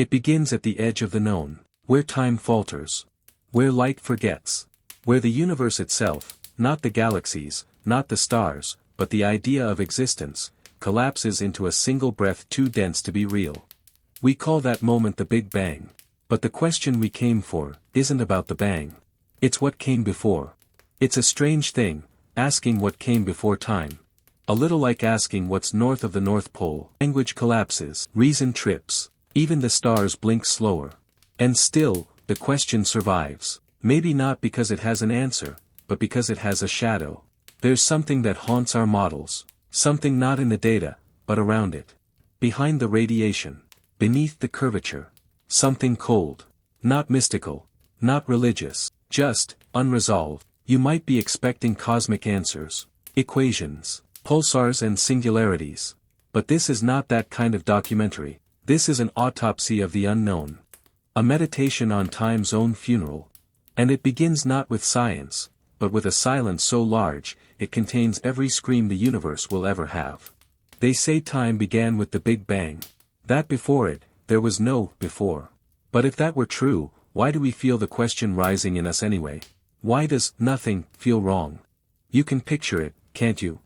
It begins at the edge of the known, where time falters, where light forgets, where the universe itself, not the galaxies, not the stars, but the idea of existence, collapses into a single breath too dense to be real. We call that moment the Big Bang. But the question we came for isn't about the bang. It's what came before. It's a strange thing, asking what came before time. A little like asking what's north of the North Pole. Language collapses, reason trips, even the stars blink slower. And still, the question survives. Maybe not because it has an answer, but because it has a shadow. There's something that haunts our models, something not in the data, but around it. Behind the radiation, beneath the curvature. Something cold. Not mystical. Not religious. Just, unresolved. You might be expecting cosmic answers. Equations. Pulsars and singularities. But this is not that kind of documentary. This is an autopsy of the unknown. A meditation on time's own funeral. And it begins not with science, but with a silence so large, it contains every scream the universe will ever have. They say time began with the Big Bang. That before it, there was no before. But if that were true, why do we feel the question rising in us anyway? Why does nothing feel wrong? You can picture it, can't you?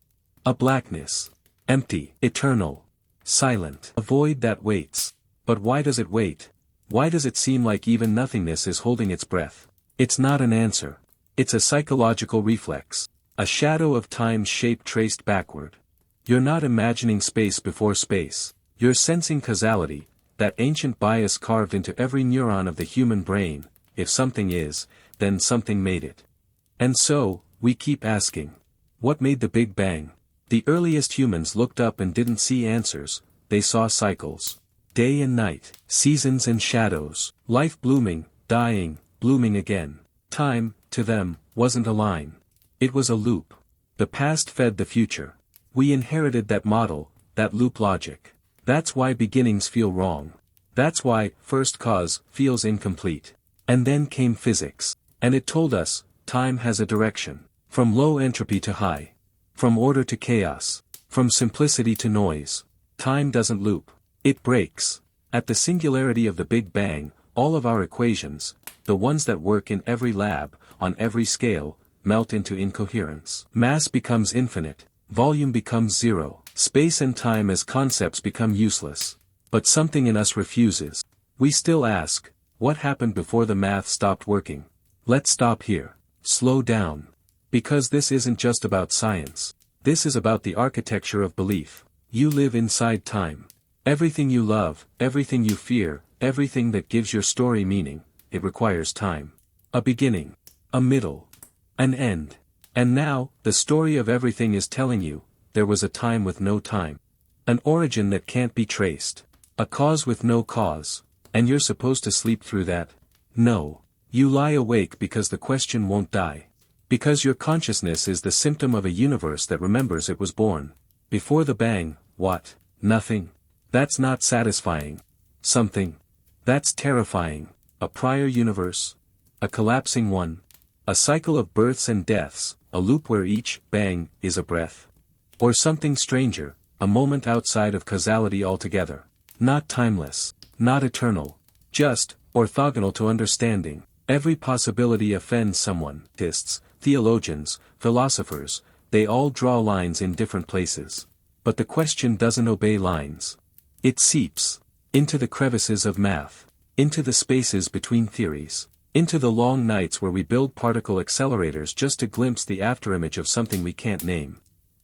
A blackness. Empty. Eternal. Silent. A void that waits. But why does it wait? Why does it seem like even nothingness is holding its breath? It's not an answer. It's a psychological reflex. A shadow of time's shape traced backward. You're not imagining space before space. You're sensing causality. That ancient bias carved into every neuron of the human brain. If something is, then something made it. And so, we keep asking. What made the Big Bang? The earliest humans looked up and didn't see answers, they saw cycles. Day and night, seasons and shadows, life blooming, dying, blooming again. Time, to them, wasn't a line. It was a loop. The past fed the future. We inherited that model, that loop logic. That's why beginnings feel wrong. That's why first cause feels incomplete. And then came physics. And it told us, time has a direction. From low entropy to high. From order to chaos. From simplicity to noise. Time doesn't loop. It breaks. At the singularity of the Big Bang, all of our equations, the ones that work in every lab, on every scale, melt into incoherence. Mass becomes infinite. Volume becomes zero. Space and time as concepts become useless. But something in us refuses. We still ask, what happened before the math stopped working? Let's stop here. Slow down. Because this isn't just about science. This is about the architecture of belief. You live inside time. Everything you love, everything you fear, everything that gives your story meaning, it requires time. A beginning. A middle. An end. And now, the story of everything is telling you, there was a time with no time. An origin that can't be traced. A cause with no cause. And you're supposed to sleep through that? No. You lie awake because the question won't die. Because your consciousness is the symptom of a universe that remembers it was born. Before the bang, what? Nothing. That's not satisfying. Something. That's terrifying. A prior universe. A collapsing one. A cycle of births and deaths, a loop where each bang is a breath. Or something stranger, a moment outside of causality altogether. Not timeless, not eternal, just, orthogonal to understanding. Every possibility offends someone. Artists, theologians, philosophers, they all draw lines in different places. But the question doesn't obey lines. It seeps into the crevices of math, into the spaces between theories, into the long nights where we build particle accelerators just to glimpse the afterimage of something we can't name.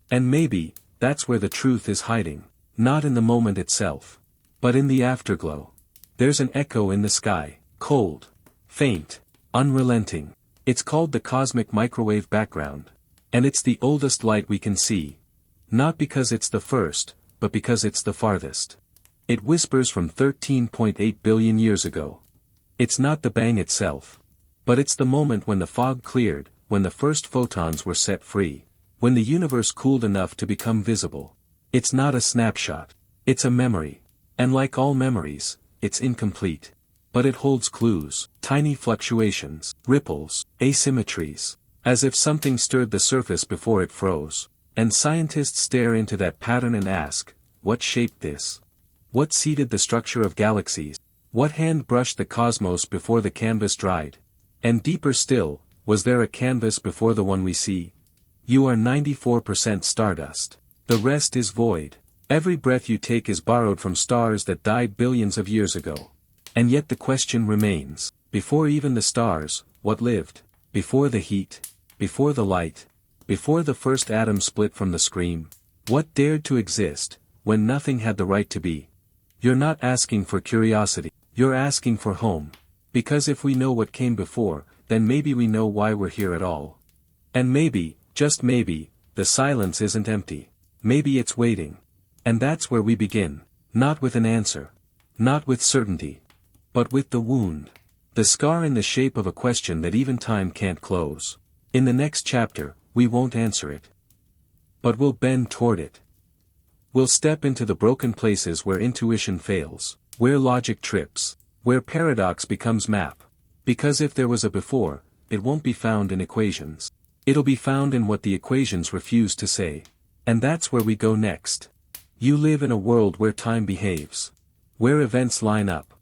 And maybe, that's where the truth is hiding, not in the moment itself, but in the afterglow. There's an echo in the sky, cold, faint, unrelenting. It's called the cosmic microwave background. And it's the oldest light we can see. Not because it's the first, but because it's the farthest. It whispers from 13.8 billion years ago. It's not the bang itself. But it's the moment when the fog cleared, when the first photons were set free. When the universe cooled enough to become visible. It's not a snapshot. It's a memory. And like all memories, it's incomplete. But it holds clues, tiny fluctuations, ripples, asymmetries. As if something stirred the surface before it froze. And scientists stare into that pattern and ask, what shaped this? What seeded the structure of galaxies? What hand brushed the cosmos before the canvas dried? And deeper still, was there a canvas before the one we see? You are 94% stardust. The rest is void. Every breath you take is borrowed from stars that died billions of years ago. And yet the question remains, before even the stars, what lived? Before the heat? Before the light? Before the first atom split from the scream? What dared to exist, when nothing had the right to be? You're not asking for curiosity, you're asking for home. Because if we know what came before, then maybe we know why we're here at all. And maybe, just maybe, the silence isn't empty. Maybe it's waiting. And that's where we begin, not with an answer. Not with certainty. But with the wound. The scar in the shape of a question that even time can't close. In the next chapter, we won't answer it. But we'll bend toward it. We'll step into the broken places where intuition fails, where logic trips, where paradox becomes map. Because if there was a before, it won't be found in equations. It'll be found in what the equations refuse to say. And that's where we go next. You live in a world where time behaves. Where events line up.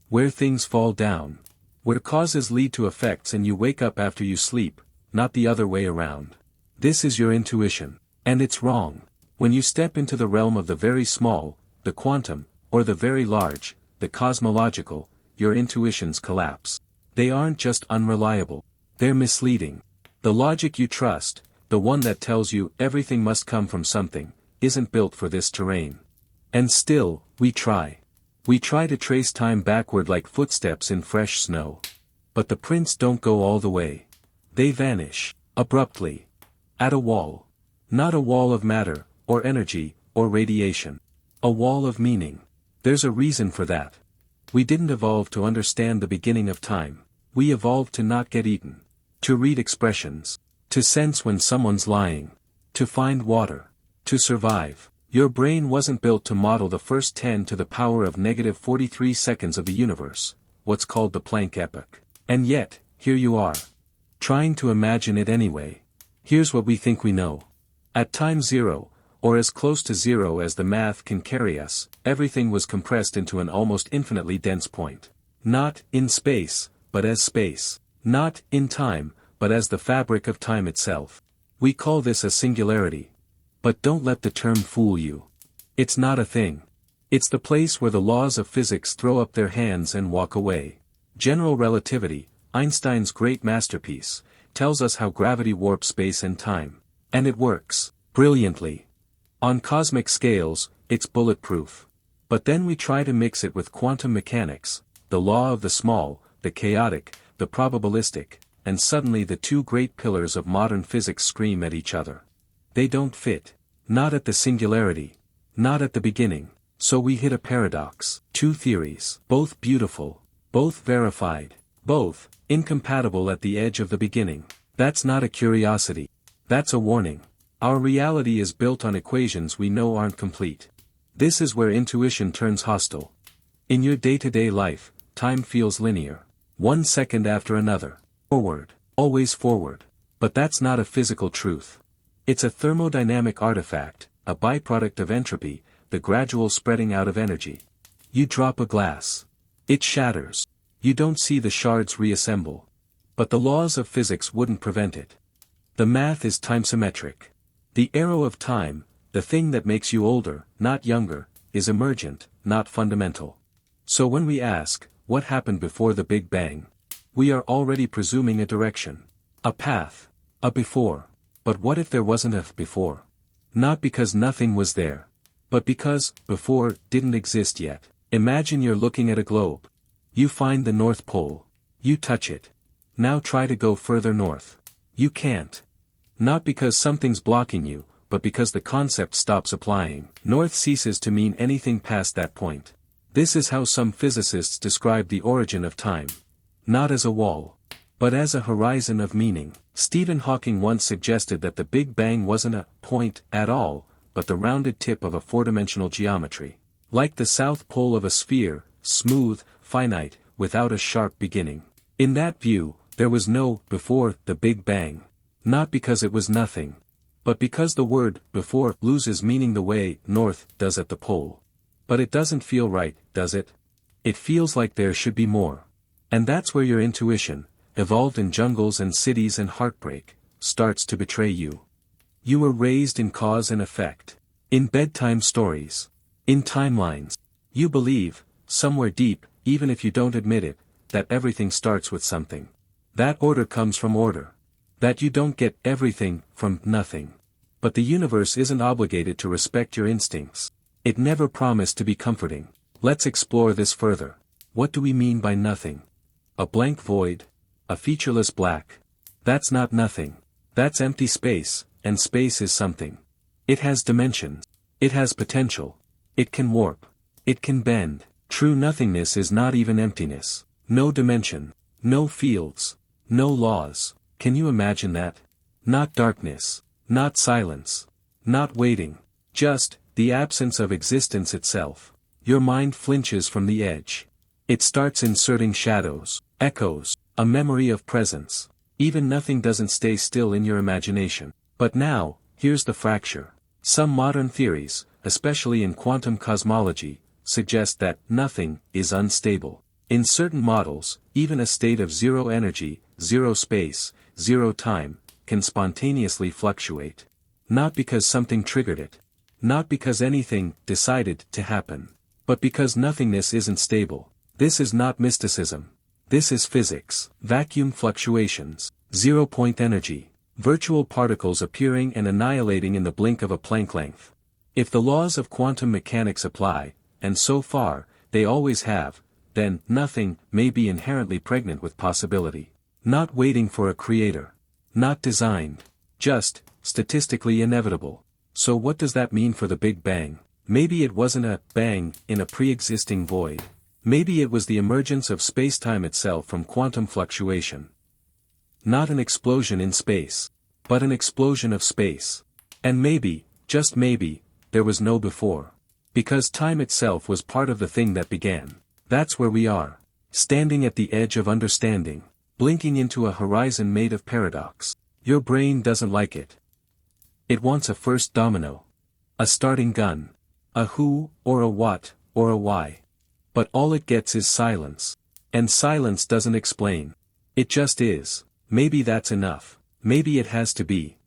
Where things fall down. Where causes lead to effects and you wake up after you sleep, not the other way around. This is your intuition. And it's wrong. When you step into the realm of the very small, the quantum, or the very large, the cosmological, your intuitions collapse. They aren't just unreliable. They're misleading. The logic you trust, the one that tells you everything must come from something, isn't built for this terrain. And still, we try. We try to trace time backward like footsteps in fresh snow. But the prints don't go all the way. They vanish, abruptly. At a wall. Not a wall of matter, or energy, or radiation. A wall of meaning. There's a reason for that. We didn't evolve to understand the beginning of time. We evolved to not get eaten. To read expressions. To sense when someone's lying. To find water. To survive. Your brain wasn't built to model the first 10 to the power of negative 43 seconds of the universe, what's called the Planck epoch. And yet, here you are. Trying to imagine it anyway. Here's what we think we know. At time zero, or as close to zero as the math can carry us, everything was compressed into an almost infinitely dense point. Not in space, but as space. Not in time, but as the fabric of time itself. We call this a singularity. But don't let the term fool you. It's not a thing. It's the place where the laws of physics throw up their hands and walk away. General relativity, Einstein's great masterpiece, tells us how gravity warps space and time. And it works, brilliantly. On cosmic scales, it's bulletproof. But then we try to mix it with quantum mechanics, the law of the small, the chaotic, the probabilistic, and suddenly the two great pillars of modern physics scream at each other. They don't fit. Not at the singularity. Not at the beginning. So we hit a paradox. Two theories. Both beautiful. Both verified. Both incompatible at the edge of the beginning. That's not a curiosity. That's a warning. Our reality is built on equations we know aren't complete. This is where intuition turns hostile. In your day-to-day life, time feels linear. 1 second after another. Forward. Always forward. But that's not a physical truth. It's a thermodynamic artifact, a byproduct of entropy, the gradual spreading out of energy. You drop a glass. It shatters. You don't see the shards reassemble. But the laws of physics wouldn't prevent it. The math is time-symmetric. The arrow of time, the thing that makes you older, not younger, is emergent, not fundamental. So when we ask, what happened before the Big Bang? We are already presuming a direction. A path. A before. But what if there wasn't a before? Not because nothing was there. But because, before, didn't exist yet. Imagine you're looking at a globe. You find the North Pole. You touch it. Now try to go further north. You can't. Not because something's blocking you, but because the concept stops applying. North ceases to mean anything past that point. This is how some physicists describe the origin of time. Not as a wall. But as a horizon of meaning. Stephen Hawking once suggested that the Big Bang wasn't a point at all, but the rounded tip of a four-dimensional geometry. Like the south pole of a sphere, smooth, finite, without a sharp beginning. In that view, there was no before the Big Bang. Not because it was nothing. But because the word before loses meaning the way north does at the pole. But it doesn't feel right, does it? It feels like there should be more. And that's where your intuition, evolved in jungles and cities and heartbreak, starts to betray you. You were raised in cause and effect. In bedtime stories. In timelines. You believe, somewhere deep, even if you don't admit it, that everything starts with something. That order comes from order. That you don't get everything from nothing. But the universe isn't obligated to respect your instincts. It never promised to be comforting. Let's explore this further. What do we mean by nothing? A blank void? A featureless black? That's not nothing. That's empty space, and space is something. It has dimensions. It has potential. It can warp. It can bend. True nothingness is not even emptiness. No dimension. No fields. No laws. Can you imagine that? Not darkness. Not silence. Not waiting. Just, the absence of existence itself. Your mind flinches from the edge. It starts inserting shadows, echoes, a memory of presence. Even nothing doesn't stay still in your imagination. But now, here's the fracture. Some modern theories, especially in quantum cosmology, suggest that nothing is unstable. In certain models, even a state of zero energy, zero space, zero time, can spontaneously fluctuate. Not because something triggered it. Not because anything decided to happen. But because nothingness isn't stable. This is not mysticism. This is physics. Vacuum fluctuations. Zero-point energy. Virtual particles appearing and annihilating in the blink of a Planck length. If the laws of quantum mechanics apply, and so far, they always have, then nothing may be inherently pregnant with possibility. Not waiting for a creator. Not designed. Just, statistically inevitable. So what does that mean for the Big Bang? Maybe it wasn't a bang in a pre-existing void. Maybe it was the emergence of spacetime itself from quantum fluctuation. Not an explosion in space, but an explosion of space. And maybe, just maybe, there was no before. Because time itself was part of the thing that began. That's where we are. Standing at the edge of understanding. Blinking into a horizon made of paradox. Your brain doesn't like it. It wants a first domino. A starting gun. A who, or a what, or a why. But all it gets is silence. And silence doesn't explain. It just is. Maybe that's enough. Maybe it has to be.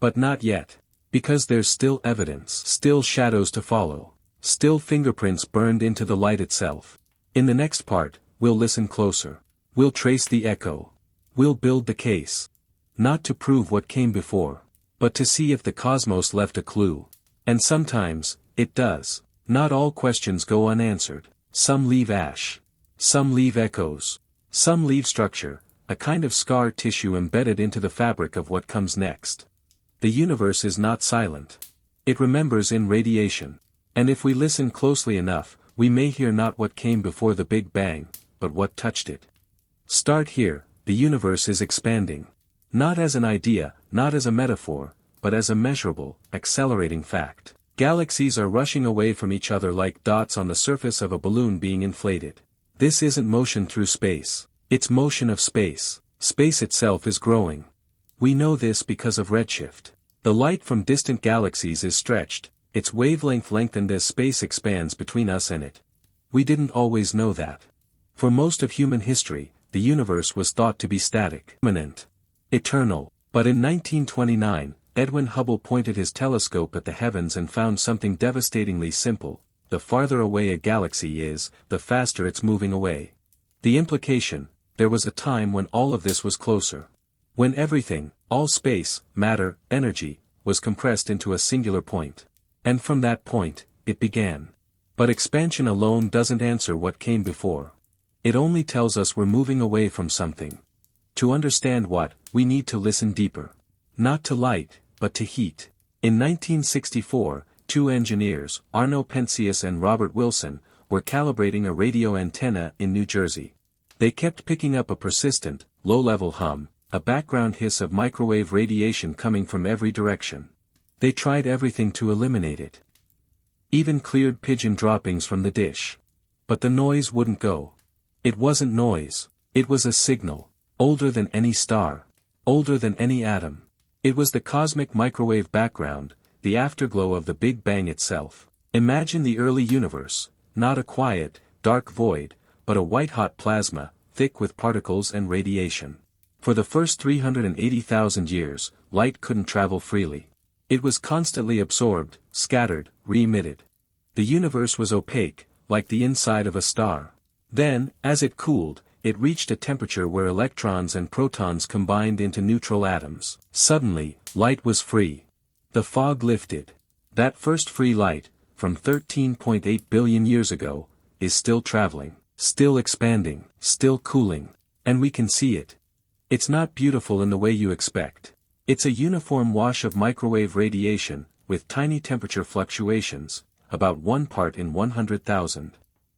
But not yet. Because there's still evidence. Still shadows to follow. Still fingerprints burned into the light itself. In the next part, we'll listen closer. We'll trace the echo. We'll build the case. Not to prove what came before. But to see if the cosmos left a clue. And sometimes, it does. Not all questions go unanswered. Some leave ash. Some leave echoes. Some leave structure, a kind of scar tissue embedded into the fabric of what comes next. The universe is not silent. It remembers in radiation. And if we listen closely enough, we may hear not what came before the Big Bang, but what touched it. Start here, the universe is expanding. Not as an idea, not as a metaphor, but as a measurable, accelerating fact. Galaxies are rushing away from each other like dots on the surface of a balloon being inflated. This isn't motion through space. It's motion of space. Space itself is growing. We know this because of redshift. The light from distant galaxies is stretched, its wavelength lengthened as space expands between us and it. We didn't always know that. For most of human history, the universe was thought to be static, immanent, eternal. But in 1929, Edwin Hubble pointed his telescope at the heavens and found something devastatingly simple. The farther away a galaxy is, the faster it's moving away. The implication: there was a time when all of this was closer. When everything, all space, matter, energy, was compressed into a singular point. And from that point, it began. But expansion alone doesn't answer what came before. It only tells us we're moving away from something. To understand what, we need to listen deeper. Not to light, but to heat. In 1964, two engineers, Arno Penzias and Robert Wilson, were calibrating a radio antenna in New Jersey. They kept picking up a persistent, low-level hum, a background hiss of microwave radiation coming from every direction. They tried everything to eliminate it. Even cleared pigeon droppings from the dish. But the noise wouldn't go. It wasn't noise. It was a signal. Older than any star. Older than any atom. It was the cosmic microwave background, the afterglow of the Big Bang itself. Imagine the early universe, not a quiet, dark void, but a white-hot plasma, thick with particles and radiation. For the first 380,000 years, light couldn't travel freely. It was constantly absorbed, scattered, re-emitted. The universe was opaque, like the inside of a star. Then, as it cooled, it reached a temperature where electrons and protons combined into neutral atoms. Suddenly, light was free. The fog lifted. That first free light, from 13.8 billion years ago, is still traveling, still expanding, still cooling. And we can see it. It's not beautiful in the way you expect. It's a uniform wash of microwave radiation, with tiny temperature fluctuations, about 1 part in 100,000.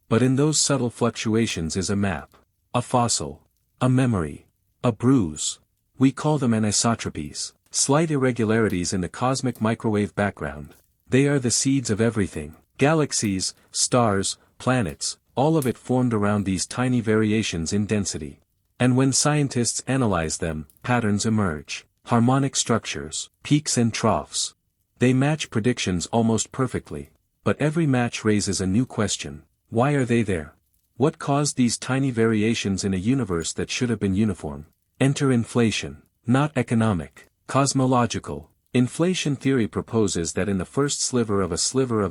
But in those subtle fluctuations is a map, a fossil, a memory, a bruise. We call them anisotropies, slight irregularities in the cosmic microwave background. They are the seeds of everything. Galaxies, stars, planets, all of it formed around these tiny variations in density. And when scientists analyze them, patterns emerge. Harmonic structures, peaks and troughs. They match predictions almost perfectly. But every match raises a new question. Why are they there? What caused these tiny variations in a universe that should have been uniform? Enter inflation. Not economic. Cosmological. Inflation theory proposes that in the first sliver of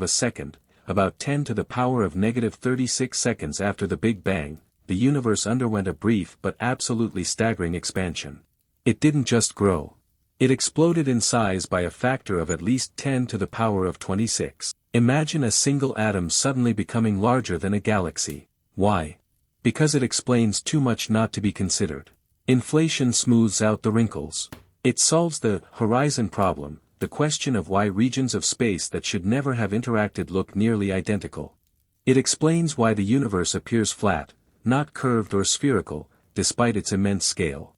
a second, about 10 to the power of negative 36 seconds after the Big Bang, the universe underwent a brief but absolutely staggering expansion. It didn't just grow. It exploded in size by a factor of at least 10 to the power of 26. Imagine a single atom suddenly becoming larger than a galaxy. Why? Because it explains too much not to be considered. Inflation smooths out the wrinkles. It solves the horizon problem, the question of why regions of space that should never have interacted look nearly identical. It explains why the universe appears flat, not curved or spherical, despite its immense scale.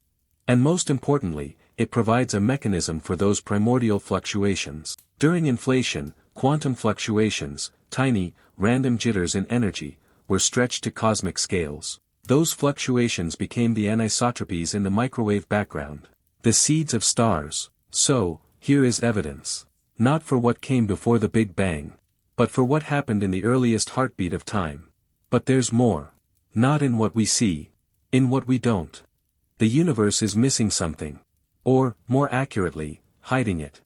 And most importantly, it provides a mechanism for those primordial fluctuations. During inflation, quantum fluctuations, tiny, random jitters in energy, were stretched to cosmic scales. Those fluctuations became the anisotropies in the microwave background. The seeds of stars. So, here is evidence. Not for what came before the Big Bang, but for what happened in the earliest heartbeat of time. But there's more. Not in what we see. In what we don't. The universe is missing something. Or, more accurately, hiding it.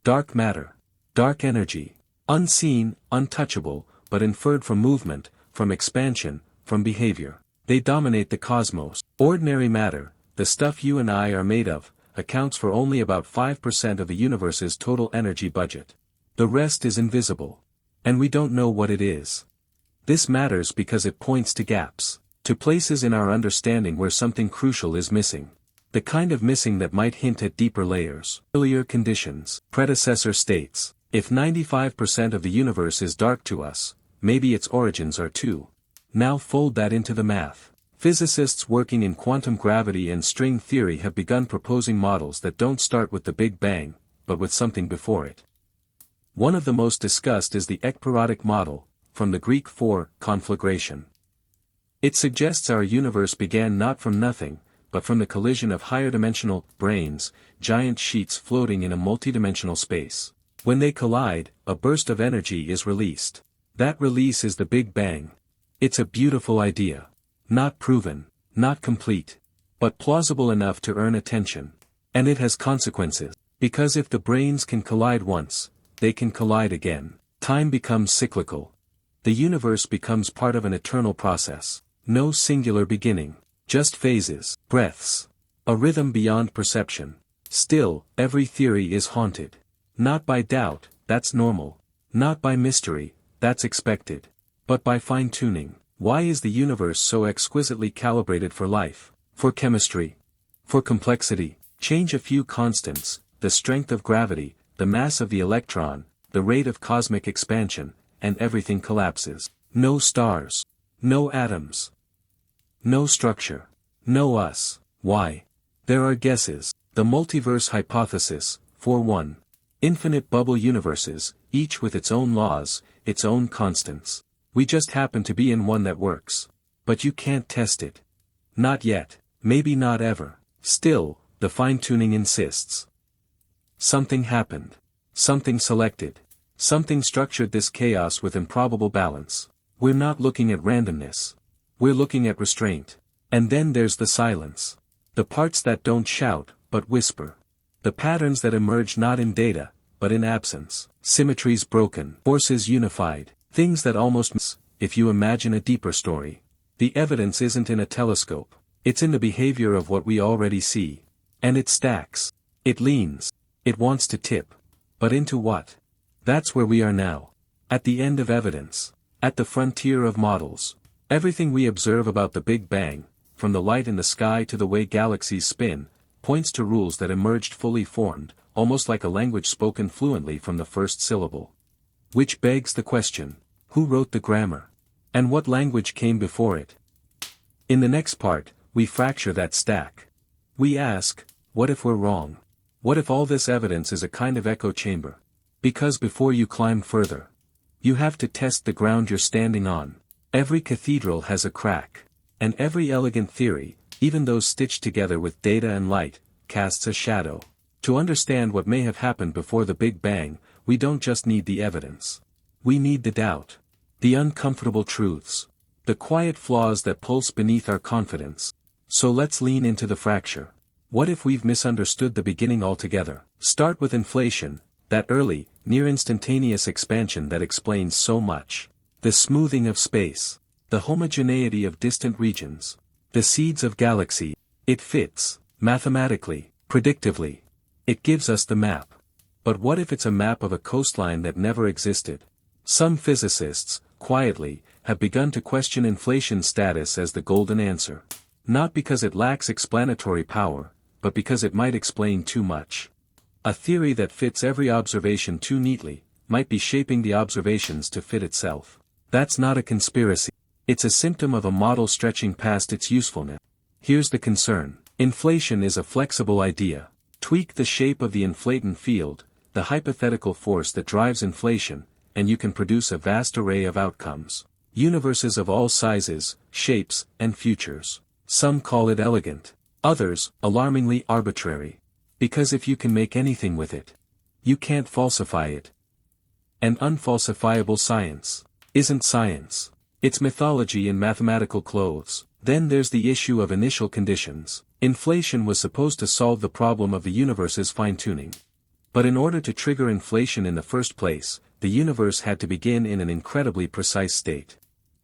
Dark matter. Dark energy. Unseen, untouchable, but inferred from movement, from expansion, from behavior. They dominate the cosmos. Ordinary matter, the stuff you and I are made of, accounts for only about 5% of the universe's total energy budget. The rest is invisible. And we don't know what it is. This matters because it points to gaps, to places in our understanding where something crucial is missing. The kind of missing that might hint at deeper layers. Earlier conditions. Predecessor states, if 95% of the universe is dark to us, maybe its origins are too. Now fold that into the math. Physicists working in quantum gravity and string theory have begun proposing models that don't start with the Big Bang, but with something before it. One of the most discussed is the ekpyrotic model, from the Greek for conflagration. It suggests our universe began not from nothing, but from the collision of higher-dimensional brains, giant sheets floating in a multidimensional space. When they collide, a burst of energy is released. That release is the Big Bang. It's a beautiful idea. Not proven, not complete, but plausible enough to earn attention. And it has consequences. Because if the brains can collide once, they can collide again. Time becomes cyclical. The universe becomes part of an eternal process. No singular beginning. Just phases, breaths. A rhythm beyond perception. Still, every theory is haunted. Not by doubt, that's normal. Not by mystery, that's expected. But by fine-tuning. Why is the universe so exquisitely calibrated for life? For chemistry? For complexity? Change a few constants, the strength of gravity, the mass of the electron, the rate of cosmic expansion, and everything collapses. No stars. No atoms. No structure. No us. Why? There are guesses. The multiverse hypothesis, for one. Infinite bubble universes, each with its own laws, its own constants. We just happen to be in one that works. But you can't test it. Not yet. Maybe not ever. Still, the fine-tuning insists. Something happened. Something selected. Something structured this chaos with improbable balance. We're not looking at randomness. we're looking at restraint. And then there's the silence. The parts that don't shout, but whisper. The patterns that emerge not in data, but in absence. Symmetries broken, forces unified, things that almost miss, if you imagine a deeper story. The evidence isn't in a telescope. It's in the behavior of what we already see. And it stacks. It leans. It wants to tip. But into what? That's where we are now. At the end of evidence. At the frontier of models. Everything we observe about the Big Bang, from the light in the sky to the way galaxies spin, points to rules that emerged fully formed, almost like a language spoken fluently from the first syllable. Which begs the question, who wrote the grammar? And what language came before it? In the next part, we fracture that stack. We ask, what if we're wrong? What if all this evidence is a kind of echo chamber? Because before you climb further, you have to test the ground you're standing on. Every cathedral has a crack. And every elegant theory, even those stitched together with data and light, casts a shadow. To understand what may have happened before the Big Bang, we don't just need the evidence. We need the doubt. The uncomfortable truths. The quiet flaws that pulse beneath our confidence. So let's lean into the fracture. What if we've misunderstood the beginning altogether? Start with inflation, that early, near-instantaneous expansion that explains so much. The smoothing of space. The homogeneity of distant regions. The seeds of galaxies. It fits, mathematically, predictively. It gives us the map. But what if it's a map of a coastline that never existed? Some physicists, quietly, have begun to question inflation's status as the golden answer. Not because it lacks explanatory power, but because it might explain too much. A theory that fits every observation too neatly, might be shaping the observations to fit itself. That's not a conspiracy. It's a symptom of a model stretching past its usefulness. Here's the concern. Inflation is a flexible idea. Tweak the shape of the inflaton field, the hypothetical force that drives inflation, and you can produce a vast array of outcomes. Universes of all sizes, shapes, and futures. Some call it elegant. Others, alarmingly arbitrary. Because if you can make anything with it, you can't falsify it. And unfalsifiable science isn't science. It's mythology in mathematical clothes. Then there's the issue of initial conditions. Inflation was supposed to solve the problem of the universe's fine-tuning. But in order to trigger inflation in the first place, the universe had to begin in an incredibly precise state.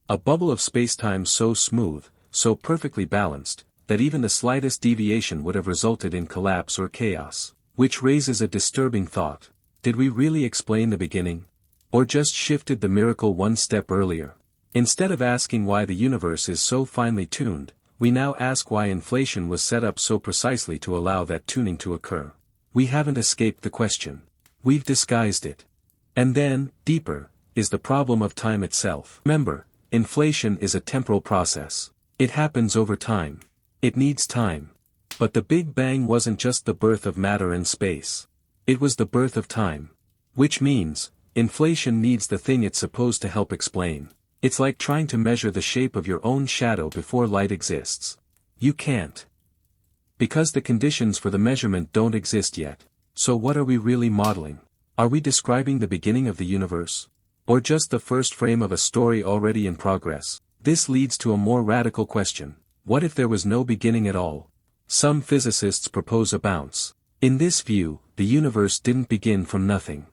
A bubble of spacetime so smooth, so perfectly balanced, that even the slightest deviation would have resulted in collapse or chaos. Which raises a disturbing thought. Did we really explain the beginning? Or just shifted the miracle one step earlier? Instead of asking why the universe is so finely tuned, we now ask why inflation was set up so precisely to allow that tuning to occur. We haven't escaped the question. We've disguised it. And then, deeper, is the problem of time itself. Remember, inflation is a temporal process. It happens over time. It needs time. But the Big Bang wasn't just the birth of matter and space. It was the birth of time. Which means, inflation needs the thing it's supposed to help explain. It's like trying to measure the shape of your own shadow before light exists. You can't. Because the conditions for the measurement don't exist yet. So what are we really modeling? Are we describing the beginning of the universe? Or just the first frame of a story already in progress? This leads to a more radical question. What if there was no beginning at all? Some physicists propose a bounce. In this view, the universe didn't begin from nothing.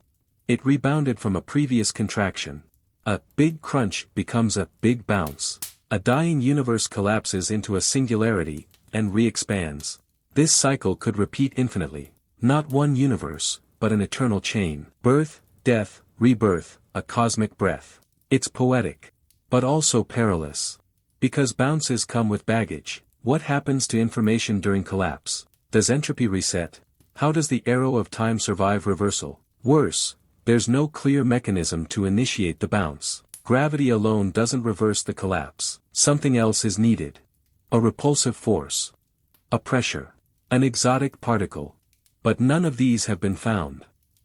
It rebounded from a previous contraction. A big crunch becomes a big bounce. A dying universe collapses into a singularity, and re-expands. This cycle could repeat infinitely. Not one universe, but an eternal chain. Birth, death, rebirth, a cosmic breath. It's poetic. But also perilous. Because bounces come with baggage. What happens to information during collapse? Does entropy reset? How does the arrow of time survive reversal? Worse, there's no clear mechanism to initiate the bounce. Gravity alone doesn't reverse the collapse. Something else is needed. A repulsive force. A pressure. An exotic particle. But none of these have been found.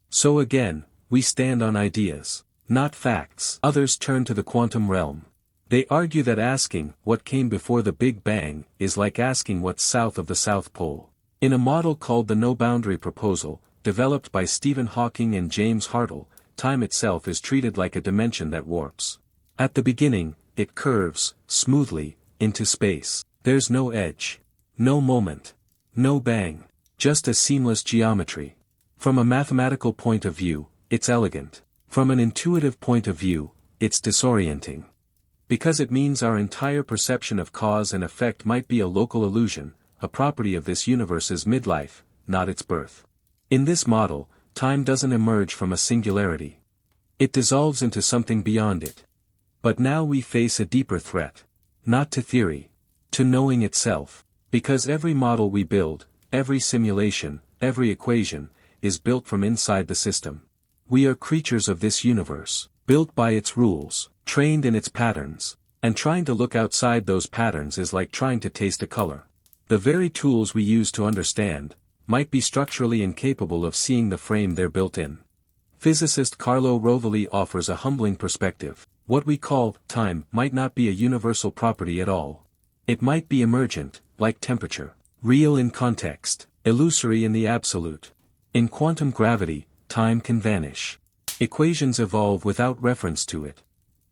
So again, we stand on ideas, not facts. Others turn to the quantum realm. They argue that asking what came before the Big Bang is like asking what's south of the South Pole. In a model called the no-boundary proposal, developed by Stephen Hawking and James Hartle, time itself is treated like a dimension that warps. At the beginning, it curves, smoothly, into space. There's no edge. No moment. No bang. Just a seamless geometry. From a mathematical point of view, it's elegant. From an intuitive point of view, it's disorienting. Because it means our entire perception of cause and effect might be a local illusion, a property of this universe's midlife, not its birth. In this model, time doesn't emerge from a singularity. It dissolves into something beyond it. But now we face a deeper threat. Not to theory. To knowing itself. Because every model we build, every simulation, every equation, is built from inside the system. We are creatures of this universe, built by its rules, trained in its patterns, and trying to look outside those patterns is like trying to taste a color. The very tools we use to understand, might be structurally incapable of seeing the frame they're built in. Physicist Carlo Rovelli offers a humbling perspective. What we call time might not be a universal property at all. It might be emergent, like temperature, real in context, illusory in the absolute. In quantum gravity, time can vanish. Equations evolve without reference to it.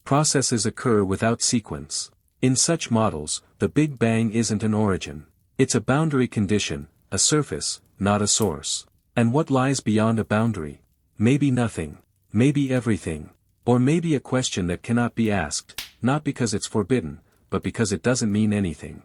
Processes occur without sequence. In such models, the Big Bang isn't an origin. It's a boundary condition, a surface, not a source. And what lies beyond a boundary? Maybe nothing. Maybe everything. Or maybe a question that cannot be asked, not because it's forbidden, but because it doesn't mean anything.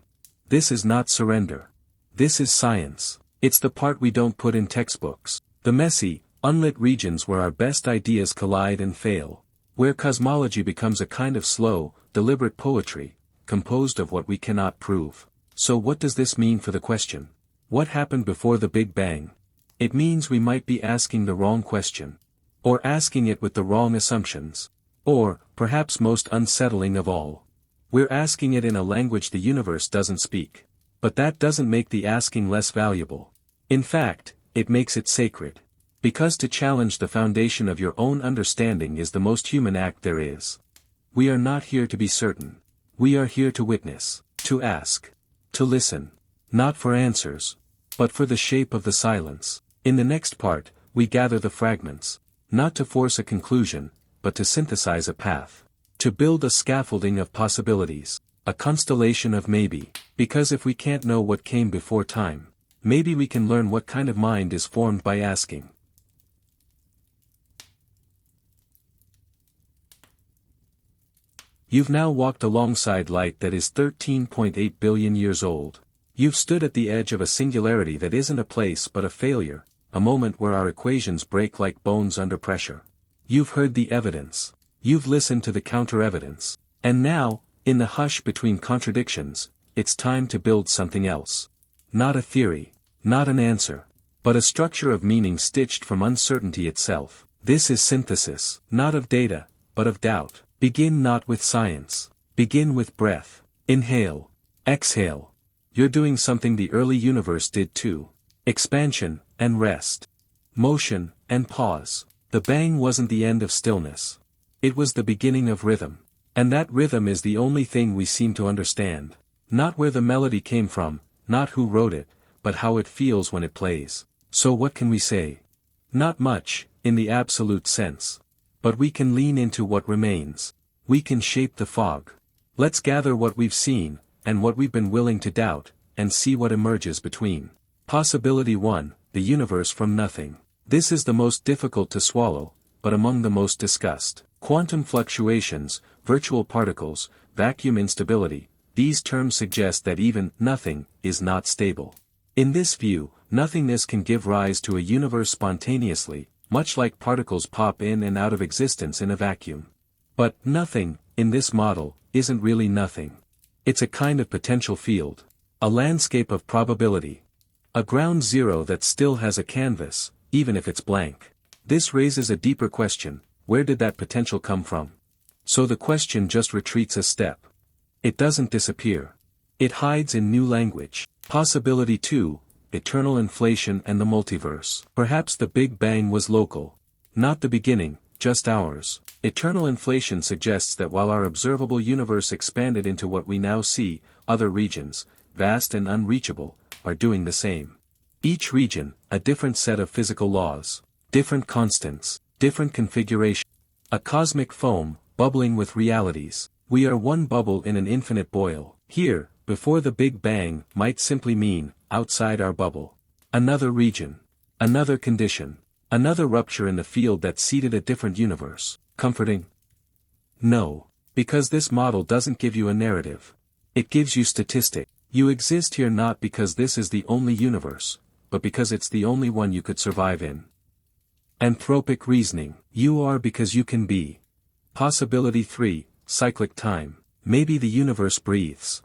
This is not surrender. This is science. It's the part we don't put in textbooks. The messy, unlit regions where our best ideas collide and fail. Where cosmology becomes a kind of slow, deliberate poetry, composed of what we cannot prove. So what does this mean for the question? What happened before the Big Bang? It means we might be asking the wrong question. Or asking it with the wrong assumptions. Or, perhaps most unsettling of all, we're asking it in a language the universe doesn't speak. But that doesn't make the asking less valuable. In fact, it makes it sacred. Because to challenge the foundation of your own understanding is the most human act there is. We are not here to be certain. We are here to witness, to ask, to listen. Not for answers, but for the shape of the silence. In the next part, we gather the fragments. Not to force a conclusion, but to synthesize a path. To build a scaffolding of possibilities. A constellation of maybe. Because if we can't know what came before time, maybe we can learn what kind of mind is formed by asking. You've now walked alongside light that is 13.8 billion years old. You've stood at the edge of a singularity that isn't a place but a failure. A moment where our equations break like bones under pressure. You've heard the evidence. You've listened to the counter-evidence. And now, in the hush between contradictions, it's time to build something else. Not a theory, not an answer, but a structure of meaning stitched from uncertainty itself. This is synthesis, not of data, but of doubt. Begin not with science. Begin with breath. Inhale. Exhale. You're doing something the early universe did too. Expansion, and rest. Motion, and pause. The bang wasn't the end of stillness. It was the beginning of rhythm. And that rhythm is the only thing we seem to understand. Not where the melody came from, not who wrote it, but how it feels when it plays. So what can we say? Not much, in the absolute sense. But we can lean into what remains. We can shape the fog. Let's gather what we've seen, and what we've been willing to doubt, and see what emerges between. Possibility 1, the universe from nothing. This is the most difficult to swallow, but among the most discussed. Quantum fluctuations, virtual particles, vacuum instability, these terms suggest that even nothing is not stable. In this view, nothingness can give rise to a universe spontaneously, much like particles pop in and out of existence in a vacuum. But nothing, in this model, isn't really nothing. It's a kind of potential field. A landscape of probability. A ground zero that still has a canvas, even if it's blank. This raises a deeper question: where did that potential come from? So the question just retreats a step. It doesn't disappear. It hides in new language. Possibility 2, eternal inflation and the multiverse. Perhaps the Big Bang was local. Not the beginning, just ours. Eternal inflation suggests that while our observable universe expanded into what we now see, other regions, vast and unreachable, are doing the same. Each region, a different set of physical laws, different constants, different configuration. A cosmic foam, bubbling with realities. We are one bubble in an infinite boil. Here, before the Big Bang might simply mean, outside our bubble. Another region. Another condition. Another rupture in the field that seeded a different universe. Comforting? No. Because this model doesn't give you a narrative. It gives you statistic. You exist here not because this is the only universe, but because it's the only one you could survive in. Anthropic reasoning. You are because you can be. Possibility 3, cyclic time. Maybe the universe breathes.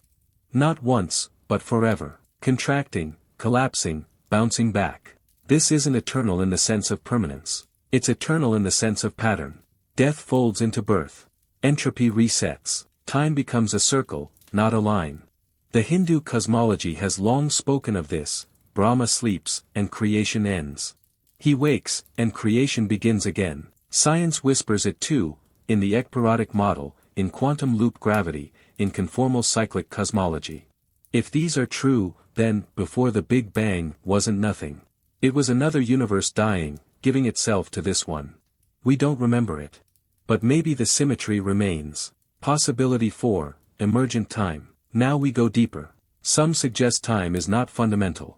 Not once, but forever. Contracting, collapsing, bouncing back. This isn't eternal in the sense of permanence. It's eternal in the sense of pattern. Death folds into birth. Entropy resets. Time becomes a circle, not a line. The Hindu cosmology has long spoken of this. Brahma sleeps, and creation ends. He wakes, and creation begins again. Science whispers it too, in the ekpyrotic model, in quantum loop gravity, in conformal cyclic cosmology. If these are true, then, before the Big Bang, wasn't nothing. It was another universe dying, giving itself to this one. We don't remember it. But maybe the symmetry remains. Possibility 4, emergent time. Now we go deeper. Some suggest time is not fundamental.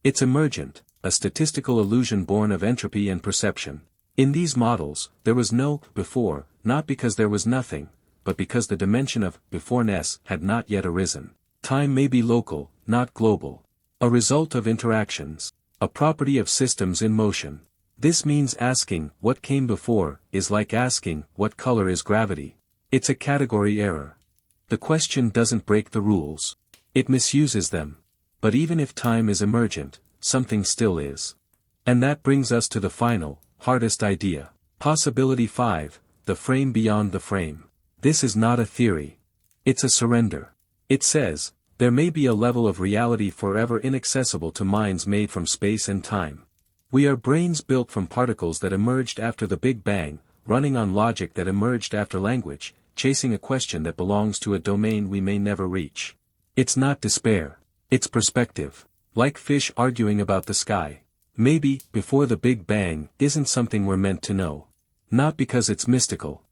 It's emergent, a statistical illusion born of entropy and perception. In these models, there was no before, not because there was nothing, but because the dimension of beforeness had not yet arisen. Time may be local, not global. A result of interactions. A property of systems in motion. This means asking what came before is like asking what color is gravity. It's a category error. The question doesn't break the rules. It misuses them. But even if time is emergent, something still is. And that brings us to the final, hardest idea. Possibility 5, the frame beyond the frame. This is not a theory. It's a surrender. It says, there may be a level of reality forever inaccessible to minds made from space and time. We are brains built from particles that emerged after the Big Bang, running on logic that emerged after language, chasing a question that belongs to a domain we may never reach. It's not despair. It's perspective. Like fish arguing about the sky. Maybe, before the Big Bang, isn't something we're meant to know. Not because it's mystical.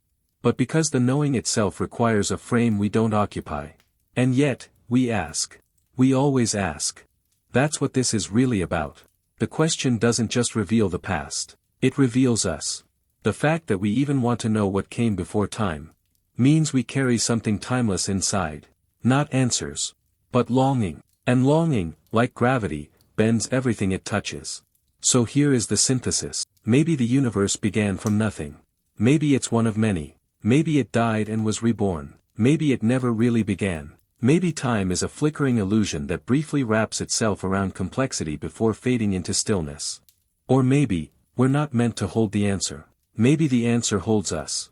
But because the knowing itself requires a frame we don't occupy. And yet, we ask. We always ask. That's what this is really about. The question doesn't just reveal the past. It reveals us. The fact that we even want to know what came before time means we carry something timeless inside. Not answers, but longing. And longing, like gravity, bends everything it touches. So here is the synthesis. Maybe the universe began from nothing. Maybe it's one of many. Maybe it died and was reborn. Maybe it never really began. Maybe time is a flickering illusion that briefly wraps itself around complexity before fading into stillness. Or maybe, we're not meant to hold the answer. Maybe the answer holds us.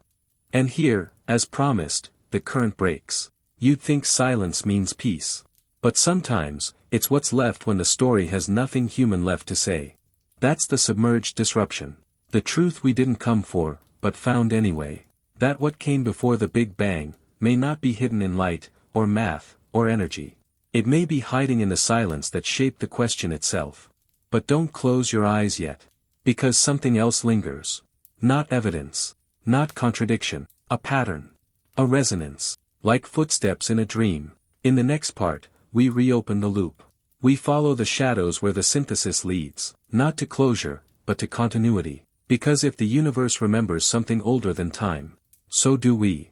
And here, as promised, the current breaks. You'd think silence means peace. But sometimes, it's what's left when the story has nothing human left to say. That's the submerged disruption. The truth we didn't come for, but found anyway. That what came before the Big Bang, may not be hidden in light, or math, or energy. It may be hiding in the silence that shaped the question itself. But don't close your eyes yet. Because something else lingers. Not evidence. Not contradiction. A pattern. A resonance. Like footsteps in a dream. In the next part, we reopen the loop. We follow the shadows where the synthesis leads. Not to closure, but to continuity. Because if the universe remembers something older than time, so do we.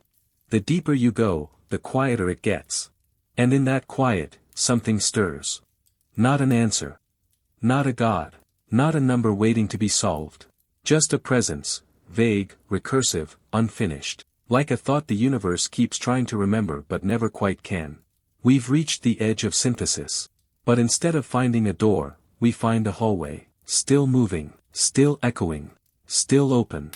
The deeper you go, the quieter it gets. And in that quiet, something stirs. Not an answer. Not a God. Not a number waiting to be solved. Just a presence, vague, recursive, unfinished. Like a thought the universe keeps trying to remember but never quite can. We've reached the edge of synthesis. But instead of finding a door, we find a hallway. Still moving, still echoing, still open.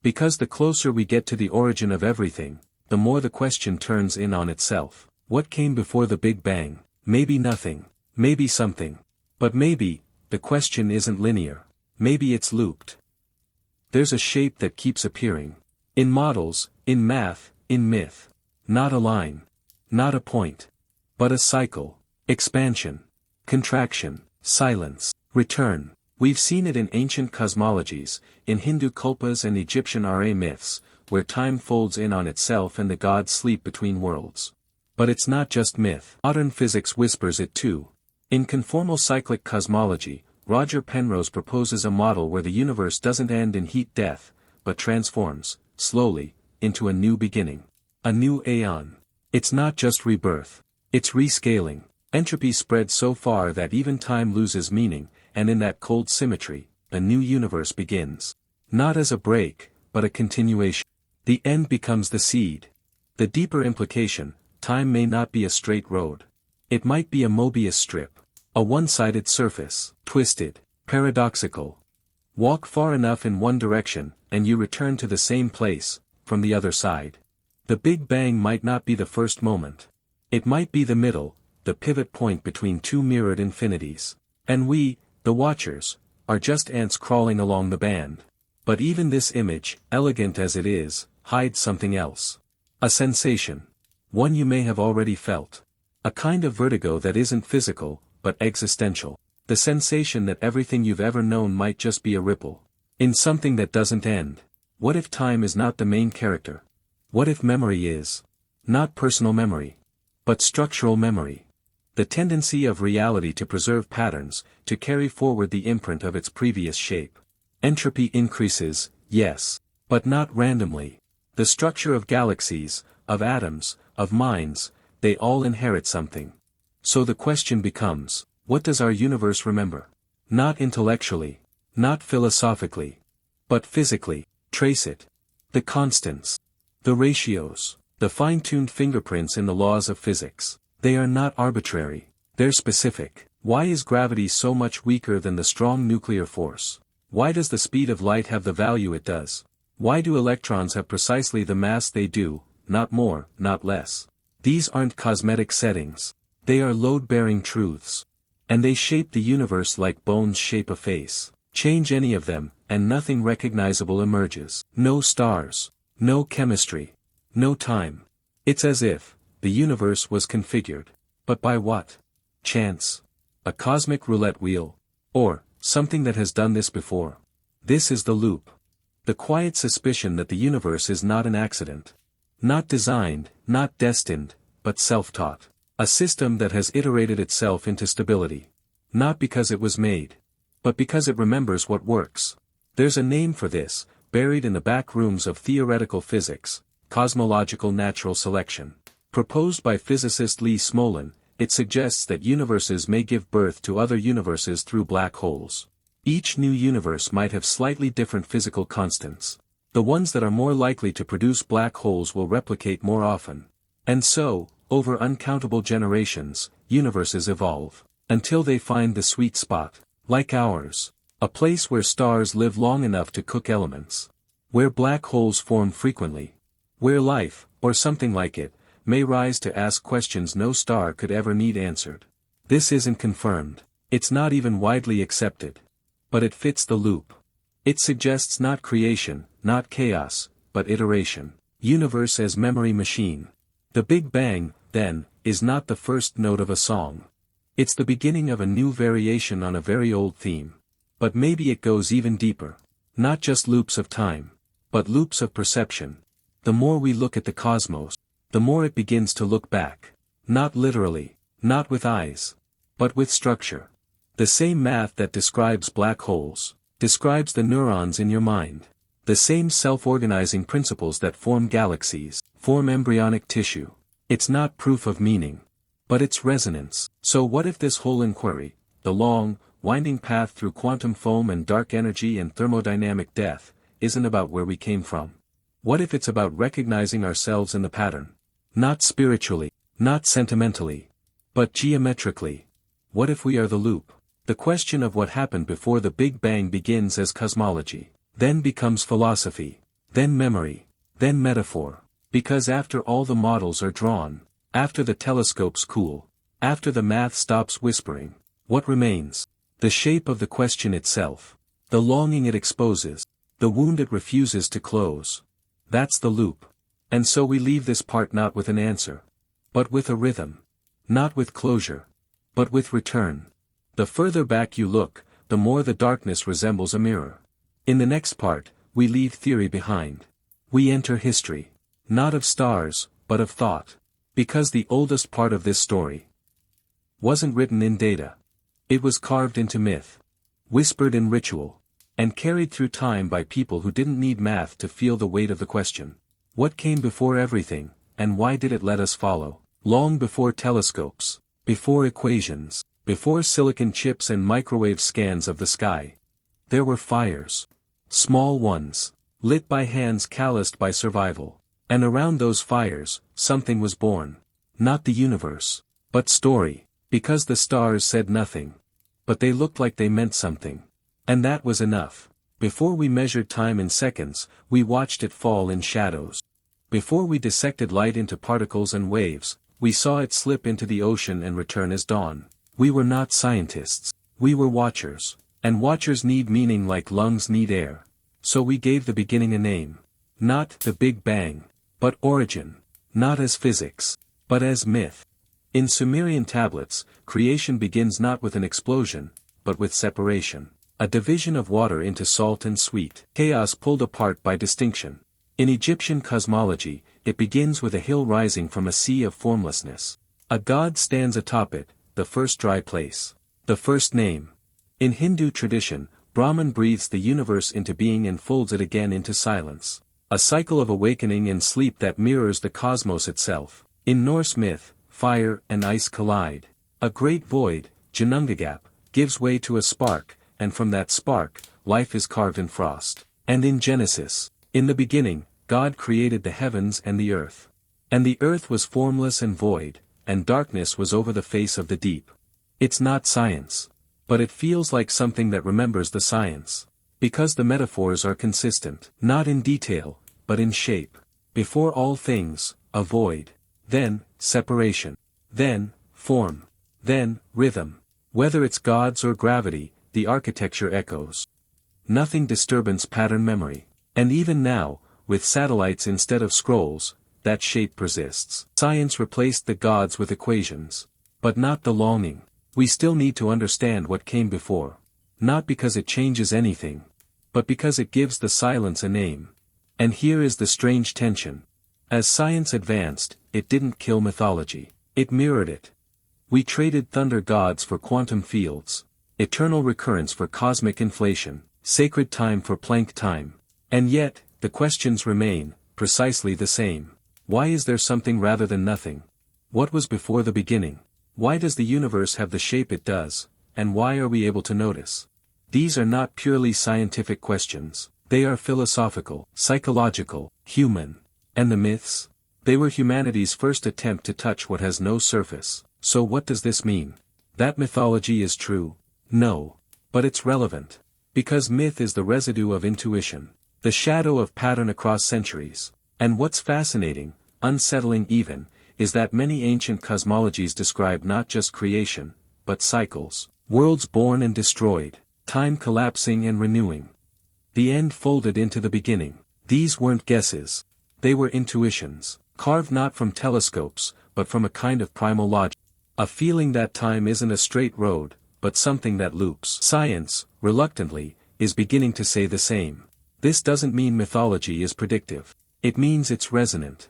Because the closer we get to the origin of everything, the more the question turns in on itself. What came before the Big Bang? Maybe nothing. Maybe something. But maybe, the question isn't linear. Maybe it's looped. There's a shape that keeps appearing. In models, in math, in myth. Not a line. Not a point. But a cycle. Expansion. Contraction. Silence. Return. We've seen it in ancient cosmologies, in Hindu kalpas and Egyptian Ra myths, where time folds in on itself and the gods sleep between worlds. But it's not just myth. Modern physics whispers it too. In conformal cyclic cosmology, Roger Penrose proposes a model where the universe doesn't end in heat death, but transforms, slowly, into a new beginning. A new aeon. It's not just rebirth. It's rescaling. Entropy spreads so far that even time loses meaning, and in that cold symmetry, a new universe begins. Not as a break, but a continuation. The end becomes the seed. The deeper implication, time may not be a straight road. It might be a Mobius strip. A one-sided surface, twisted, paradoxical. Walk far enough in one direction, and you return to the same place, from the other side. The Big Bang might not be the first moment. It might be the middle, the pivot point between two mirrored infinities. And we, the watchers, are just ants crawling along the band. But even this image, elegant as it is, hides something else. A sensation. One you may have already felt. A kind of vertigo that isn't physical, but existential. The sensation that everything you've ever known might just be a ripple. In something that doesn't end. What if time is not the main character? What if memory is? Not personal memory. But structural memory. The tendency of reality to preserve patterns, to carry forward the imprint of its previous shape. Entropy increases, yes. But not randomly. The structure of galaxies, of atoms, of minds, they all inherit something. So the question becomes, what does our universe remember? Not intellectually, not philosophically, but physically. Trace it. The constants. The ratios. The fine-tuned fingerprints in the laws of physics. They are not arbitrary. They're specific. Why is gravity so much weaker than the strong nuclear force? Why does the speed of light have the value it does? Why do electrons have precisely the mass they do, not more, not less? These aren't cosmetic settings. They are load-bearing truths. And they shape the universe like bones shape a face. Change any of them, and nothing recognizable emerges. No stars. No chemistry. No time. It's as if the universe was configured. But by what? Chance. A cosmic roulette wheel. Or something that has done this before. This is the loop. The quiet suspicion that the universe is not an accident. Not designed, not destined, but self-taught. A system that has iterated itself into stability. Not because it was made. But because it remembers what works. There's a name for this, buried in the back rooms of theoretical physics, cosmological natural selection. Proposed by physicist Lee Smolin, it suggests that universes may give birth to other universes through black holes. Each new universe might have slightly different physical constants. The ones that are more likely to produce black holes will replicate more often. And so, over uncountable generations, universes evolve, until they find the sweet spot, like ours. A place where stars live long enough to cook elements. Where black holes form frequently. Where life, or something like it, may rise to ask questions no star could ever need answered. This isn't confirmed. It's not even widely accepted. But it fits the loop. It suggests not creation, not chaos, but iteration. Universe as memory machine. The Big Bang, then, is not the first note of a song. It's the beginning of a new variation on a very old theme. But maybe it goes even deeper. Not just loops of time, but loops of perception. The more we look at the cosmos, the more it begins to look back. Not literally, not with eyes, but with structure. The same math that describes black holes, describes the neurons in your mind. The same self-organizing principles that form galaxies, form embryonic tissue. It's not proof of meaning, but it's resonance. So what if this whole inquiry, the long, winding path through quantum foam and dark energy and thermodynamic death, isn't about where we came from? What if it's about recognizing ourselves in the pattern? Not spiritually, not sentimentally, but geometrically. What if we are the loop? The question of what happened before the Big Bang begins as cosmology, then becomes philosophy, then memory, then metaphor. Because after all the models are drawn, after the telescopes cool, after the math stops whispering, what remains? The shape of the question itself, the longing it exposes, the wound it refuses to close. That's the loop. And so we leave this part not with an answer, but with a rhythm. Not with closure, but with return. The further back you look, the more the darkness resembles a mirror. In the next part, we leave theory behind. We enter history. Not of stars, but of thought. Because the oldest part of this story wasn't written in data. It was carved into myth, whispered in ritual, and carried through time by people who didn't need math to feel the weight of the question. What came before everything, and why did it let us follow? Long before telescopes, before equations, before silicon chips and microwave scans of the sky, there were fires. Small ones, lit by hands calloused by survival. And around those fires, something was born. Not the universe, but story. Because the stars said nothing. But they looked like they meant something. And that was enough. Before we measured time in seconds, we watched it fall in shadows. Before we dissected light into particles and waves, we saw it slip into the ocean and return as dawn. We were not scientists. We were watchers. And watchers need meaning like lungs need air. So we gave the beginning a name. Not the Big Bang, but origin. Not as physics, but as myth. In Sumerian tablets, creation begins not with an explosion, but with separation. A division of water into salt and sweet. Chaos pulled apart by distinction. In Egyptian cosmology, it begins with a hill rising from a sea of formlessness. A god stands atop it, the first dry place. The first name. In Hindu tradition, Brahman breathes the universe into being and folds it again into silence. A cycle of awakening and sleep that mirrors the cosmos itself. In Norse myth, fire and ice collide. A great void, Ginnungagap, gives way to a spark, and from that spark, life is carved in frost. And in Genesis, in the beginning, God created the heavens and the earth. And the earth was formless and void, and darkness was over the face of the deep. It's not science. But it feels like something that remembers the science. Because the metaphors are consistent. Not in detail, but in shape. Before all things, a void. Then, separation. Then, form. Then, rhythm. Whether it's gods or gravity, the architecture echoes. Nothing disturbance pattern memory. And even now, with satellites instead of scrolls, that shape persists. Science replaced the gods with equations. But not the longing. We still need to understand what came before. Not because it changes anything, but because it gives the silence a name. And here is the strange tension. As science advanced, it didn't kill mythology. It mirrored it. We traded thunder gods for quantum fields, eternal recurrence for cosmic inflation, sacred time for Planck time. And yet, the questions remain, precisely the same. Why is there something rather than nothing? What was before the beginning? Why does the universe have the shape it does, and why are we able to notice? These are not purely scientific questions. They are philosophical, psychological, human. And the myths? They were humanity's first attempt to touch what has no surface. So what does this mean? That mythology is true? No. But it's relevant. Because myth is the residue of intuition. The shadow of pattern across centuries. And what's fascinating, unsettling even, is that many ancient cosmologies describe not just creation, but cycles. Worlds born and destroyed. Time collapsing and renewing. The end folded into the beginning. These weren't guesses. They were intuitions, carved not from telescopes, but from a kind of primal logic. A feeling that time isn't a straight road, but something that loops. Science, reluctantly, is beginning to say the same. This doesn't mean mythology is predictive. It means it's resonant.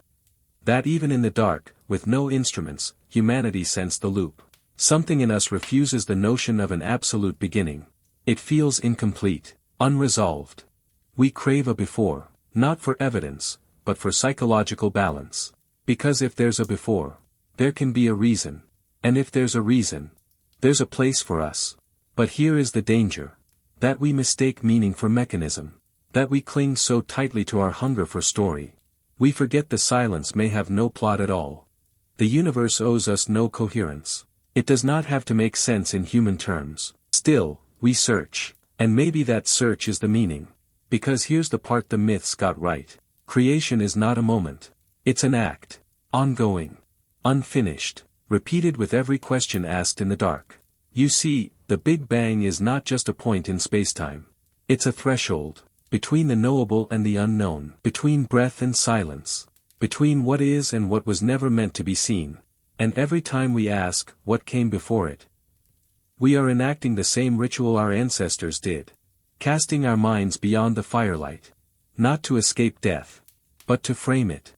That even in the dark, with no instruments, humanity sensed the loop. Something in us refuses the notion of an absolute beginning. It feels incomplete, unresolved. We crave a before, not for evidence, but for psychological balance. Because if there's a before, there can be a reason. And if there's a reason, there's a place for us. But here is the danger. That we mistake meaning for mechanism. That we cling so tightly to our hunger for story. We forget the silence may have no plot at all. The universe owes us no coherence. It does not have to make sense in human terms. Still, we search. And maybe that search is the meaning. Because here's the part the myths got right. Creation is not a moment. It's an act. Ongoing. Unfinished. Repeated with every question asked in the dark. You see, the Big Bang is not just a point in spacetime. It's a threshold. Between the knowable and the unknown. Between breath and silence. Between what is and what was never meant to be seen. And every time we ask, what came before it? We are enacting the same ritual our ancestors did. Casting our minds beyond the firelight. Not to escape death. But to frame it.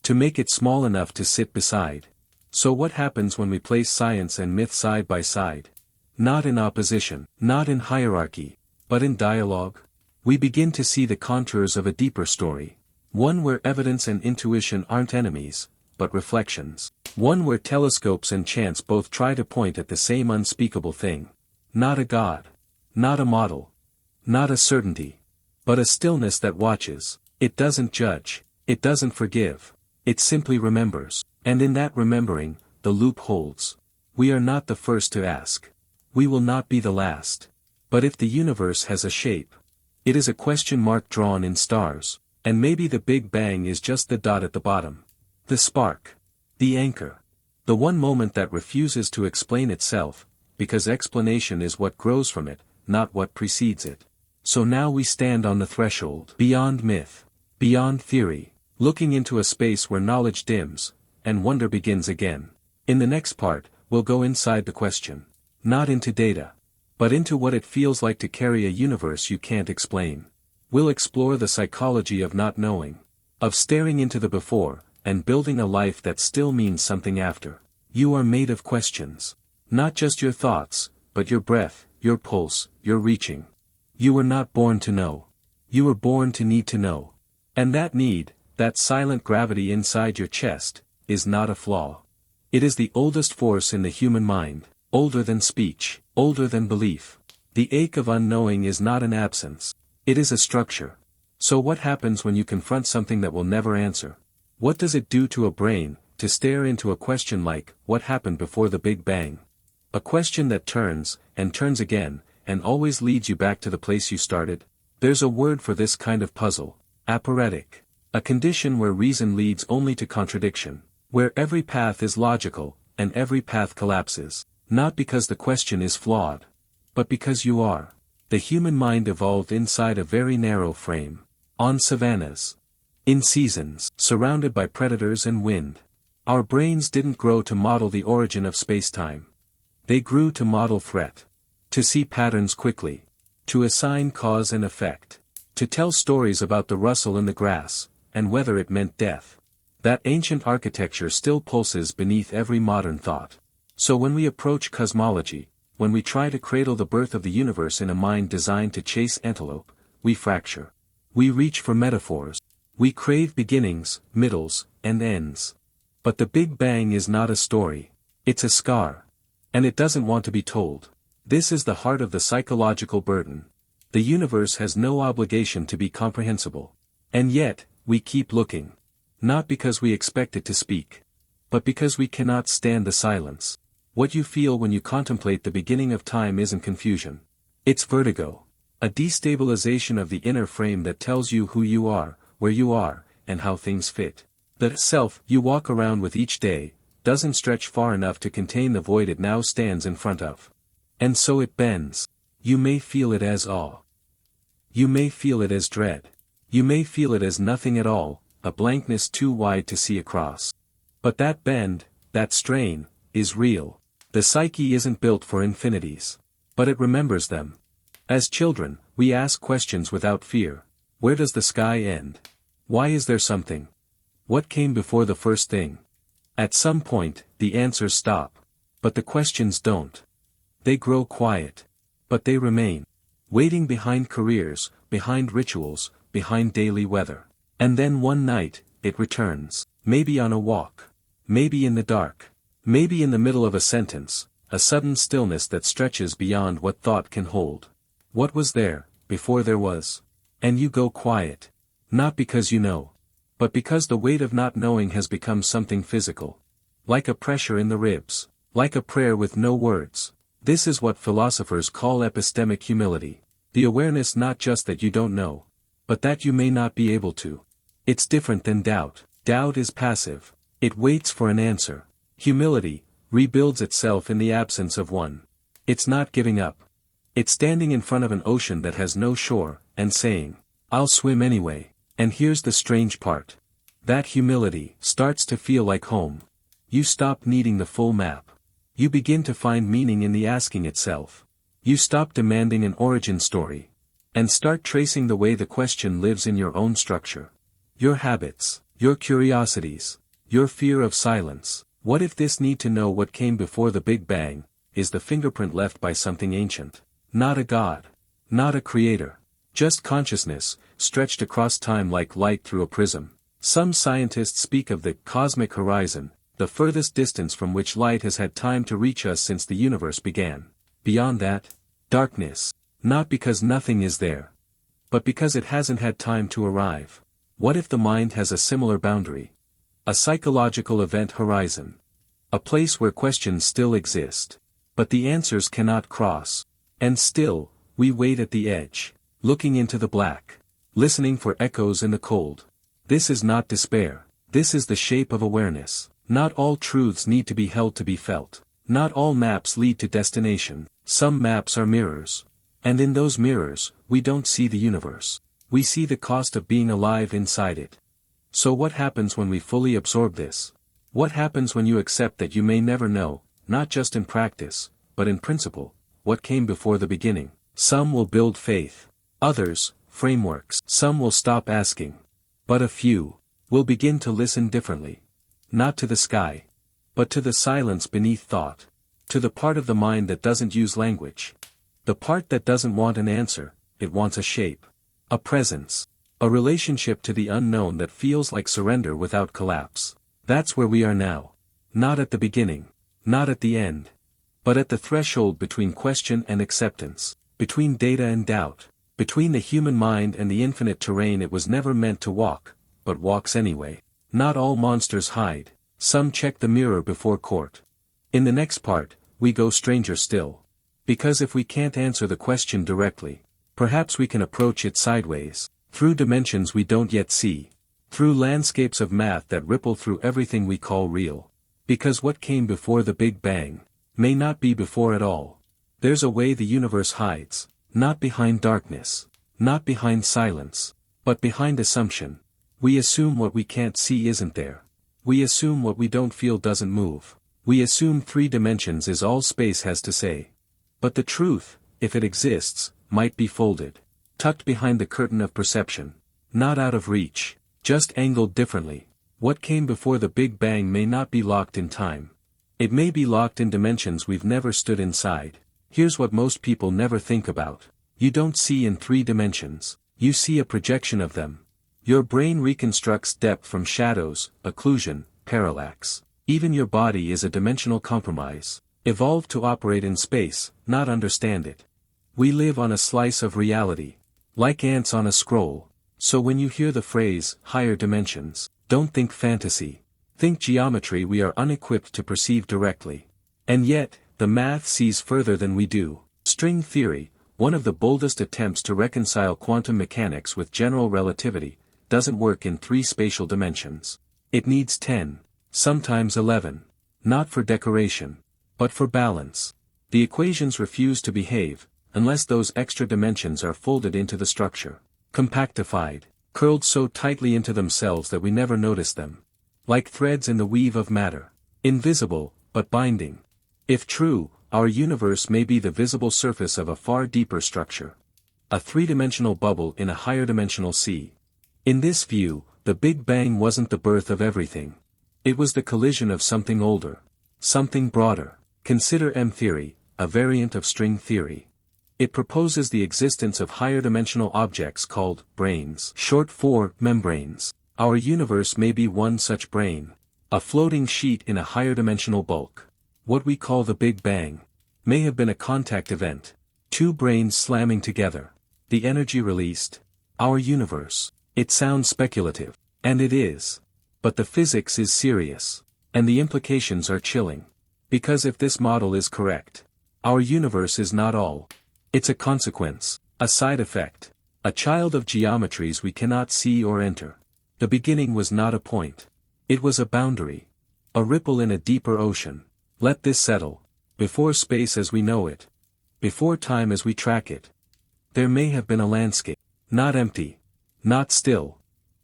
To make it small enough to sit beside. So what happens when we place science and myth side by side? Not in opposition, not in hierarchy, but in dialogue? We begin to see the contours of a deeper story. One where evidence and intuition aren't enemies, but reflections. One where telescopes and chance both try to point at the same unspeakable thing. Not a god. Not a model. Not a certainty. But a stillness that watches. It doesn't judge. It doesn't forgive. It simply remembers. And in that remembering, the loop holds. We are not the first to ask. We will not be the last. But if the universe has a shape, it is a question mark drawn in stars, and maybe the Big Bang is just the dot at the bottom. The spark. The anchor. The one moment that refuses to explain itself, because explanation is what grows from it, not what precedes it. So now we stand on the threshold. Beyond myth. Beyond theory. Looking into a space where knowledge dims, and wonder begins again. In the next part, we'll go inside the question. Not into data, but into what it feels like to carry a universe you can't explain. We'll explore the psychology of not knowing, of staring into the before, and building a life that still means something after. You are made of questions. Not just your thoughts, but your breath, your pulse, your reaching. You were not born to know. You were born to need to know. And that need, that silent gravity inside your chest, is not a flaw. It is the oldest force in the human mind, older than speech, older than belief. The ache of unknowing is not an absence. It is a structure. So what happens when you confront something that will never answer? What does it do to a brain, to stare into a question like, what happened before the Big Bang? A question that turns, and turns again, and always leads you back to the place you started? There's a word for this kind of puzzle. Aporetic. A condition where reason leads only to contradiction. Where every path is logical, and every path collapses. Not because the question is flawed, but because you are. The human mind evolved inside a very narrow frame. On savannas. In seasons, surrounded by predators and wind. Our brains didn't grow to model the origin of spacetime. They grew to model threat. To see patterns quickly. To assign cause and effect. To tell stories about the rustle in the grass, and whether it meant death. That ancient architecture still pulses beneath every modern thought. So when we approach cosmology, when we try to cradle the birth of the universe in a mind designed to chase antelope, we fracture. We reach for metaphors. We crave beginnings, middles, and ends. But the Big Bang is not a story. It's a scar. And it doesn't want to be told. This is the heart of the psychological burden. The universe has no obligation to be comprehensible. And yet, we keep looking. Not because we expect it to speak. But because we cannot stand the silence. What you feel when you contemplate the beginning of time isn't confusion. It's vertigo. A destabilization of the inner frame that tells you who you are, where you are, and how things fit. The self you walk around with each day, doesn't stretch far enough to contain the void it now stands in front of. And so it bends. You may feel it as awe. You may feel it as dread. You may feel it as nothing at all, a blankness too wide to see across. But that bend, that strain, is real. The psyche isn't built for infinities. But it remembers them. As children, we ask questions without fear. Where does the sky end? Why is there something? What came before the first thing? At some point, the answers stop. But the questions don't. They grow quiet. But they remain. Waiting behind careers, behind rituals, behind daily weather. And then one night, it returns. Maybe on a walk. Maybe in the dark. Maybe in the middle of a sentence, a sudden stillness that stretches beyond what thought can hold. What was there, before there was? And you go quiet. Not because you know. But because the weight of not knowing has become something physical. Like a pressure in the ribs. Like a prayer with no words. This is what philosophers call epistemic humility. The awareness not just that you don't know, but that you may not be able to. It's different than doubt. Doubt is passive. It waits for an answer. Humility rebuilds itself in the absence of one. It's not giving up. It's standing in front of an ocean that has no shore, and saying, I'll swim anyway. And here's the strange part. That humility starts to feel like home. You stop needing the full map. You begin to find meaning in the asking itself. You stop demanding an origin story. And start tracing the way the question lives in your own structure. Your habits, your curiosities, your fear of silence, What if this need to know what came before the Big Bang is the fingerprint left by something ancient? Not a god. Not a creator. Just consciousness, stretched across time like light through a prism. Some scientists speak of the cosmic horizon, the furthest distance from which light has had time to reach us since the universe began. Beyond that, darkness. Not because nothing is there, but because it hasn't had time to arrive. What if the mind has a similar boundary? A psychological event horizon. A place where questions still exist, but the answers cannot cross. And still, we wait at the edge, looking into the black, listening for echoes in the cold. This is not despair. This is the shape of awareness. Not all truths need to be held to be felt. Not all maps lead to destination. Some maps are mirrors. And in those mirrors, we don't see the universe. We see the cost of being alive inside it. So what happens when we fully absorb this? What happens when you accept that you may never know, not just in practice, but in principle, what came before the beginning? Some will build faith. Others, frameworks. Some will stop asking. But a few will begin to listen differently. Not to the sky, but to the silence beneath thought. To the part of the mind that doesn't use language. The part that doesn't want an answer, it wants a shape. A presence. A relationship to the unknown that feels like surrender without collapse. That's where we are now. Not at the beginning. Not at the end. But at the threshold between question and acceptance. Between data and doubt. Between the human mind and the infinite terrain it was never meant to walk, but walks anyway. Not all monsters hide. Some check the mirror before court. In the next part, we go stranger still. Because if we can't answer the question directly, perhaps we can approach it sideways, through dimensions we don't yet see, through landscapes of math that ripple through everything we call real. Because what came before the Big Bang may not be before at all. There's a way the universe hides, not behind darkness, not behind silence, but behind assumption. We assume what we can't see isn't there. We assume what we don't feel doesn't move. We assume 3 dimensions is all space has to say. But the truth, if it exists, might be folded, tucked behind the curtain of perception. Not out of reach, just angled differently. What came before the Big Bang may not be locked in time. It may be locked in dimensions we've never stood inside. Here's what most people never think about. You don't see in 3 dimensions. You see a projection of them. Your brain reconstructs depth from shadows, occlusion, parallax. Even your body is a dimensional compromise. Evolved to operate in space, not understand it. We live on a slice of reality. Like ants on a scroll. So when you hear the phrase, higher dimensions, don't think fantasy. Think geometry we are unequipped to perceive directly. And yet, the math sees further than we do. String theory, one of the boldest attempts to reconcile quantum mechanics with general relativity, doesn't work in 3 spatial dimensions. It needs 10, sometimes 11. Not for decoration, but for balance. The equations refuse to behave, unless those extra dimensions are folded into the structure. Compactified, curled so tightly into themselves that we never notice them. Like threads in the weave of matter. Invisible, but binding. If true, our universe may be the visible surface of a far deeper structure. A 3-dimensional bubble in a higher dimensional sea. In this view, the Big Bang wasn't the birth of everything. It was the collision of something older. Something broader. Consider M-theory, a variant of string theory. It proposes the existence of higher dimensional objects called brains, short for membranes. Our universe may be one such brain. A floating sheet in a higher dimensional bulk. What we call the Big Bang may have been a contact event. 2 brains slamming together. The energy released. Our universe. It sounds speculative. And it is. But the physics is serious. And the implications are chilling. Because if this model is correct, our universe is not all. It's a consequence, a side effect, a child of geometries we cannot see or enter. The beginning was not a point. It was a boundary. A ripple in a deeper ocean. Let this settle. Before space as we know it. Before time as we track it. There may have been a landscape. Not empty. Not still.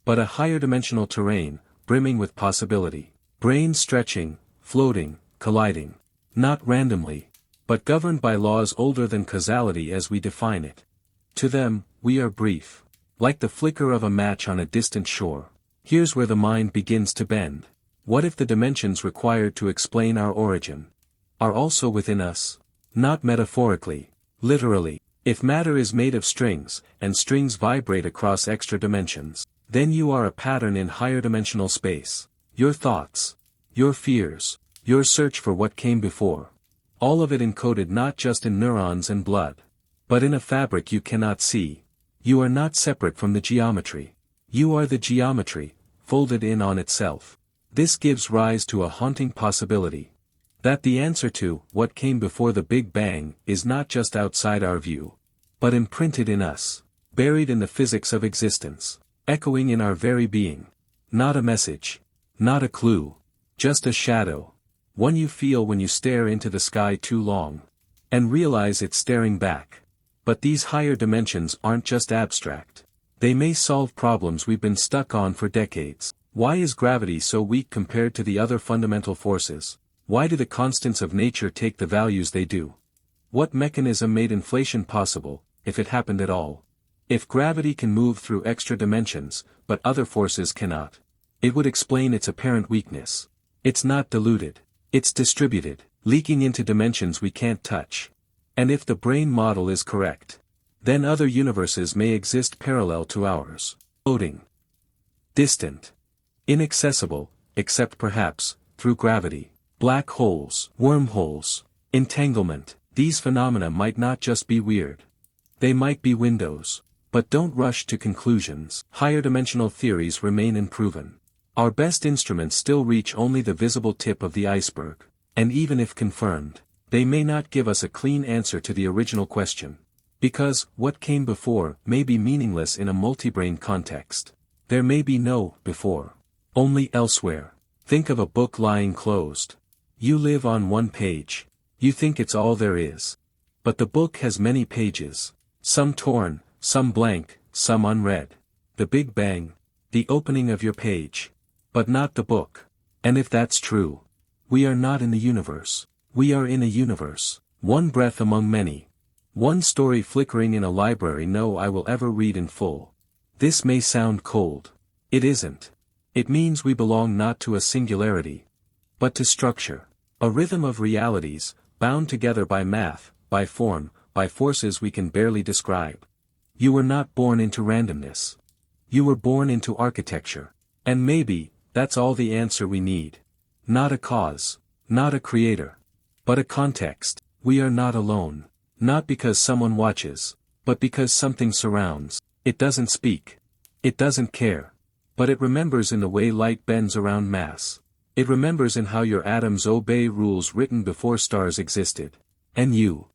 But a higher dimensional terrain, brimming with possibility. Brains stretching, floating, colliding. Not randomly, but governed by laws older than causality as we define it. To them, we are brief. Like the flicker of a match on a distant shore. Here's where the mind begins to bend. What if the dimensions required to explain our origin are also within us? Not metaphorically, literally. If matter is made of strings, and strings vibrate across extra dimensions, then you are a pattern in higher dimensional space. Your thoughts, your fears, your search for what came before. All of it encoded not just in neurons and blood, but in a fabric you cannot see. You are not separate from the geometry. You are the geometry, folded in on itself. This gives rise to a haunting possibility. That the answer to what came before the Big Bang is not just outside our view, but imprinted in us, buried in the physics of existence, echoing in our very being. Not a message, not a clue, just a shadow, one you feel when you stare into the sky too long, and realize it's staring back. But these higher dimensions aren't just abstract. They may solve problems we've been stuck on for decades. Why is gravity so weak compared to the other fundamental forces? Why do the constants of nature take the values they do? What mechanism made inflation possible, if it happened at all? If gravity can move through extra dimensions, but other forces cannot, it would explain its apparent weakness. It's not diluted. It's distributed, leaking into dimensions we can't touch. And if the brain model is correct, then other universes may exist parallel to ours. Floating. Distant. Inaccessible, except perhaps, through gravity. Black holes, wormholes, entanglement. These phenomena might not just be weird. They might be windows. But don't rush to conclusions. Higher dimensional theories remain unproven. Our best instruments still reach only the visible tip of the iceberg. And even if confirmed, they may not give us a clean answer to the original question. Because, what came before may be meaningless in a multi-brain context. There may be no before. Only elsewhere. Think of a book lying closed. You live on one page. You think it's all there is. But the book has many pages. Some torn, some blank, some unread. The Big Bang. The opening of your page. But not the book. And if that's true, we are not in the universe. We are in a universe. One breath among many. One story flickering in a library no I will ever read in full. This may sound cold. It isn't. It means we belong not to a singularity, but to structure. A rhythm of realities, bound together by math, by form, by forces we can barely describe. You were not born into randomness. You were born into architecture. And maybe, that's all the answer we need. Not a cause, not a creator, but a context. We are not alone. Not because someone watches, but because something surrounds. It doesn't speak. It doesn't care. But it remembers in the way light bends around mass. It remembers in how your atoms obey rules written before stars existed. And you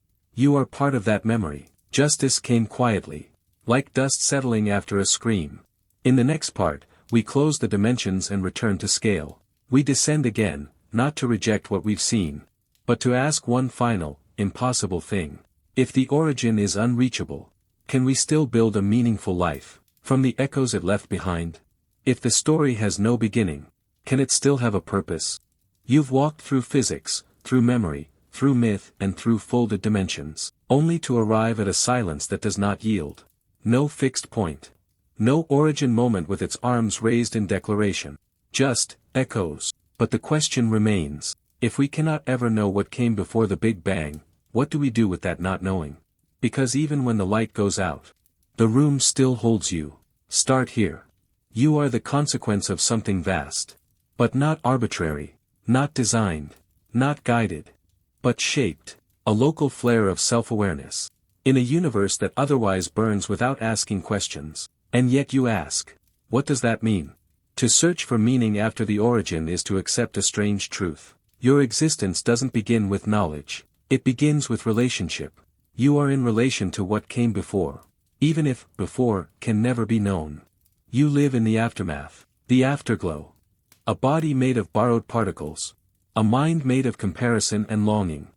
are part of that memory. Justice came quietly, like dust settling after a scream. In the next part, we close the dimensions and return to scale. We descend again, not to reject what we've seen, but to ask one final, impossible thing. If the origin is unreachable, can we still build a meaningful life from the echoes it left behind? If the story has no beginning, can it still have a purpose? You've walked through physics, through memory, through myth and through folded dimensions, only to arrive at a silence that does not yield. No fixed point. No origin moment with its arms raised in declaration. Just echoes. But the question remains, if we cannot ever know what came before the Big Bang, what do we do with that not knowing? Because even when the light goes out, the room still holds you. Start here. You are the consequence of something vast. But not arbitrary, not designed, not guided, but shaped. A local flare of self-awareness. In a universe that otherwise burns without asking questions. And yet you ask, what does that mean? To search for meaning after the origin is to accept a strange truth. Your existence doesn't begin with knowledge. It begins with relationship. You are in relation to what came before. Even if before can never be known. You live in the aftermath. The afterglow. A body made of borrowed particles. A mind made of comparison and longing.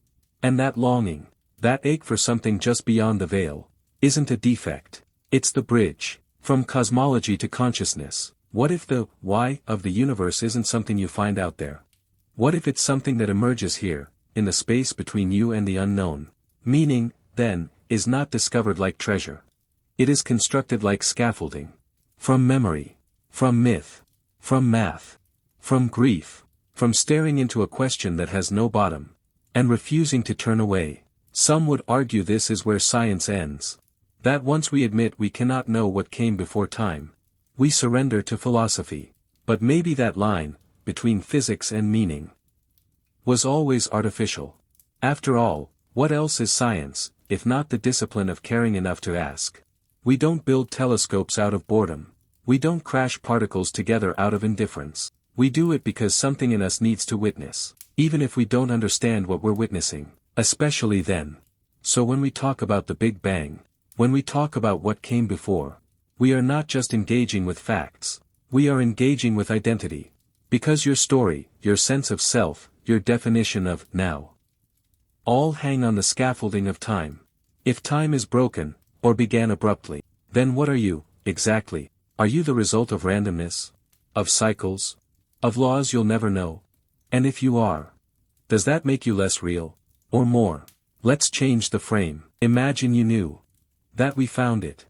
And that longing, that ache for something just beyond the veil, isn't a defect. It's the bridge. From cosmology to consciousness. What if the why of the universe isn't something you find out there? What if it's something that emerges here, in the space between you and the unknown? Meaning, then, is not discovered like treasure. It is constructed like scaffolding. From memory. From myth. From math. From grief. from staring into a question that has no bottom, and refusing to turn away. Some would argue this is where science ends. That once we admit we cannot know what came before time, we surrender to philosophy. But maybe that line, between physics and meaning, was always artificial. After all, what else is science, if not the discipline of caring enough to ask? We don't build telescopes out of boredom. We don't crash particles together out of indifference. We do it because something in us needs to witness, even if we don't understand what we're witnessing, especially then. So when we talk about the Big Bang, when we talk about what came before, we are not just engaging with facts, we are engaging with identity. Because your story, your sense of self, your definition of now, all hang on the scaffolding of time. If time is broken, or began abruptly, then what are you, exactly? Are you the result of randomness? Of cycles? Of laws you'll never know? And if you are, does that make you less real? Or more? Let's change the frame. Imagine you knew that we found it.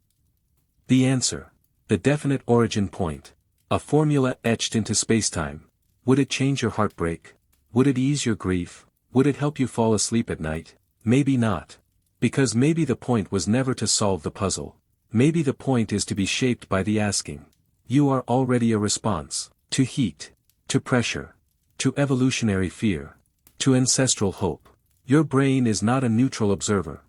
The answer. The definite origin point. A formula etched into spacetime. Would it change your heartbreak? Would it ease your grief? Would it help you fall asleep at night? Maybe not. Because maybe the point was never to solve the puzzle. Maybe the point is to be shaped by the asking. You are already a response. To heat. To pressure. To evolutionary fear. To ancestral hope. Your brain is not a neutral observer.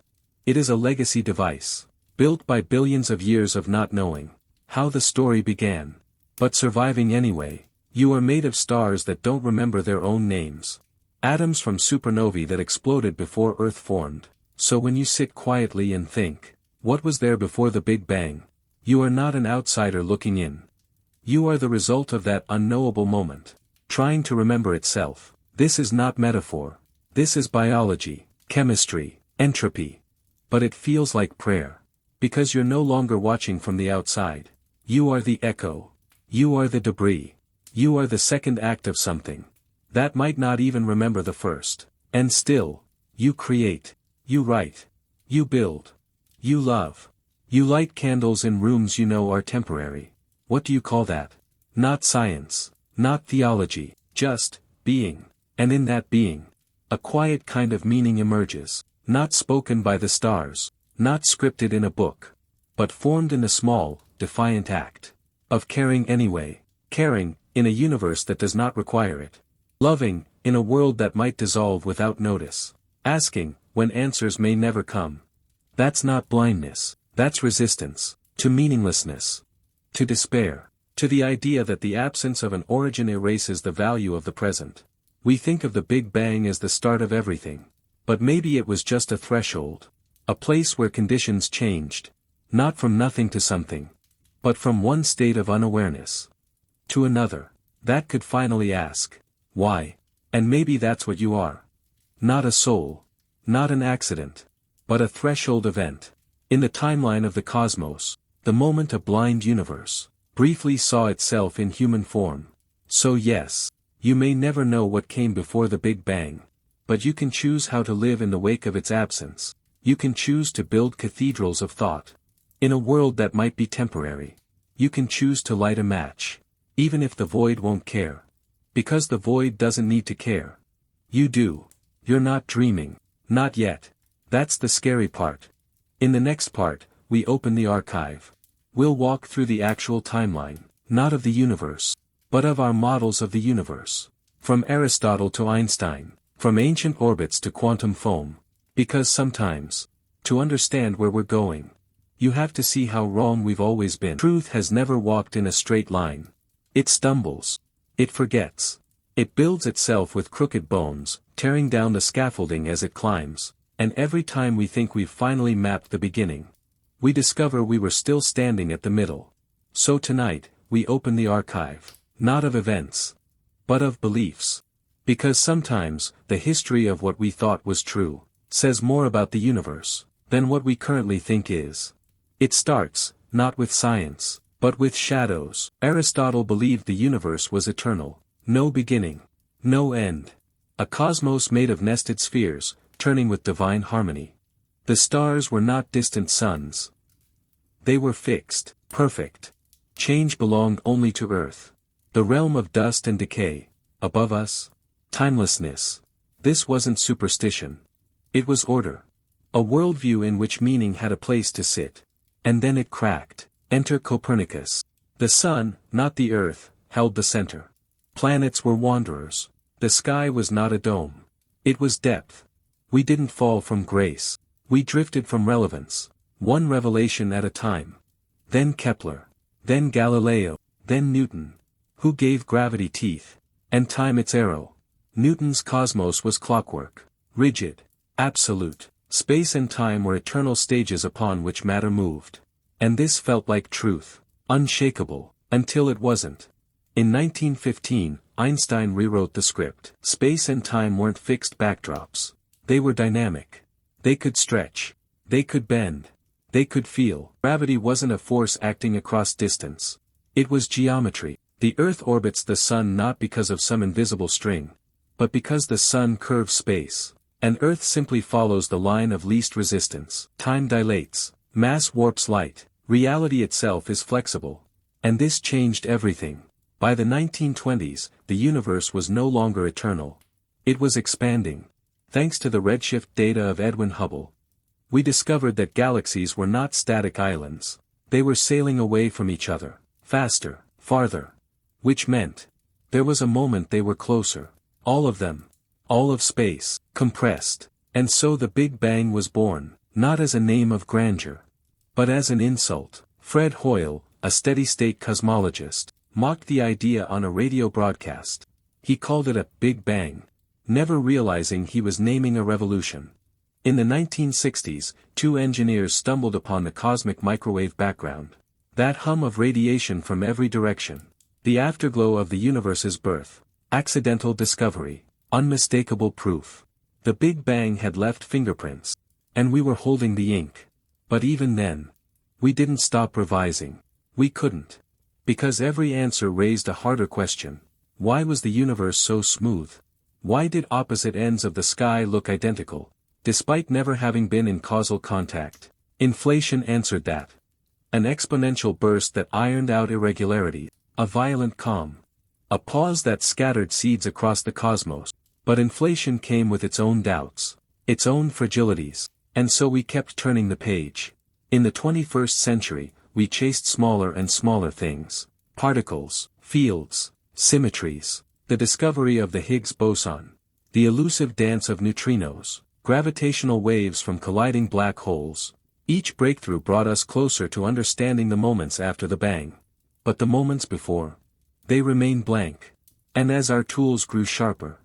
It is a legacy device, built by billions of years of not knowing how the story began, but surviving anyway. You are made of stars that don't remember their own names. Atoms from supernovae that exploded before Earth formed. So when you sit quietly and think, what was there before the Big Bang? You are not an outsider looking in. You are the result of that unknowable moment, trying to remember itself. This is not metaphor. This is biology, chemistry, entropy. But it feels like prayer. Because you're no longer watching from the outside. You are the echo. You are the debris. You are the second act of something that might not even remember the first. And still, you create, you write, you build, you love. You light candles in rooms you know are temporary. What do you call that? Not science, not theology, just being. And in that being, a quiet kind of meaning emerges, not spoken by the stars, not scripted in a book, but formed in a small, defiant act of caring anyway, caring, in a universe that does not require it. Loving, in a world that might dissolve without notice. Asking, when answers may never come. That's not blindness, that's resistance, to meaninglessness. To despair. To the idea that the absence of an origin erases the value of the present. We think of the Big Bang as the start of everything. But maybe it was just a threshold. A place where conditions changed. Not from nothing to something. But from one state of unawareness to another, that could finally ask, why? And maybe that's what you are. Not a soul. Not an accident. But a threshold event. In the timeline of the cosmos, the moment a blind universe briefly saw itself in human form. So yes, you may never know what came before the Big Bang. But you can choose how to live in the wake of its absence. You can choose to build cathedrals of thought. In a world that might be temporary. You can choose to light a match. Even if the void won't care. Because the void doesn't need to care. You do. You're not dreaming. Not yet. That's the scary part. In the next part, we open the archive. We'll walk through the actual timeline, not of the universe, but of our models of the universe. From Aristotle to Einstein, from ancient orbits to quantum foam. Because sometimes, to understand where we're going, you have to see how wrong we've always been. Truth has never walked in a straight line. It stumbles. It forgets. It builds itself with crooked bones, tearing down the scaffolding as it climbs. And every time we think we've finally mapped the beginning, we discover we were still standing at the middle. So tonight, we open the archive, not of events, but of beliefs. Because sometimes, the history of what we thought was true, says more about the universe, than what we currently think is. It starts, not with science, but with shadows. Aristotle believed the universe was eternal, no beginning, no end. A cosmos made of nested spheres, turning with divine harmony. The stars were not distant suns. They were fixed, perfect. Change belonged only to Earth. The realm of dust and decay. above us? Timelessness. This wasn't superstition. It was order. A worldview in which meaning had a place to sit. And then it cracked. Enter Copernicus. The sun, not the earth, held the center. Planets were wanderers. The sky was not a dome. It was depth. We didn't fall from grace. We drifted from relevance. One revelation at a time. Then Kepler. Then Galileo. Then Newton. Who gave gravity teeth. And time its arrow. Newton's cosmos was clockwork. Rigid. Absolute. Space and time were eternal stages upon which matter moved. And this felt like truth. Unshakable. Until it wasn't. In 1915, Einstein rewrote the script. Space and time weren't fixed backdrops. They were dynamic. They could stretch. They could bend. They could feel. Gravity wasn't a force acting across distance. It was geometry. The Earth orbits the Sun not because of some invisible string, but because the Sun curves space, and Earth simply follows the line of least resistance. Time dilates. Mass warps light. Reality itself is flexible. And this changed everything. By the 1920s, the universe was no longer eternal. It was expanding. Thanks to the redshift data of Edwin Hubble, we discovered that galaxies were not static islands. They were sailing away from each other, faster, farther. Which meant, there was a moment they were closer. All of them. All of space, compressed. And so the Big Bang was born, not as a name of grandeur, but as an insult. Fred Hoyle, a steady-state cosmologist, mocked the idea on a radio broadcast. He called it a Big Bang, never realizing he was naming a revolution. In the 1960s, two engineers stumbled upon the cosmic microwave background. That hum of radiation from every direction. The afterglow of the universe's birth. Accidental discovery. Unmistakable proof. The Big Bang had left fingerprints. And we were holding the ink. But even then, we didn't stop revising. We couldn't. Because every answer raised a harder question. Why was the universe so smooth? Why did opposite ends of the sky look identical, despite never having been in causal contact? Inflation answered that. An exponential burst that ironed out irregularity, a violent calm. A pause that scattered seeds across the cosmos. But inflation came with its own doubts, its own fragilities, and so we kept turning the page. In the 21st century, we chased smaller and smaller things. Particles, fields, symmetries. The discovery of the Higgs boson, the elusive dance of neutrinos, gravitational waves from colliding black holes. Each breakthrough brought us closer to understanding the moments after the bang. But the moments before, they remained blank. And as our tools grew sharper,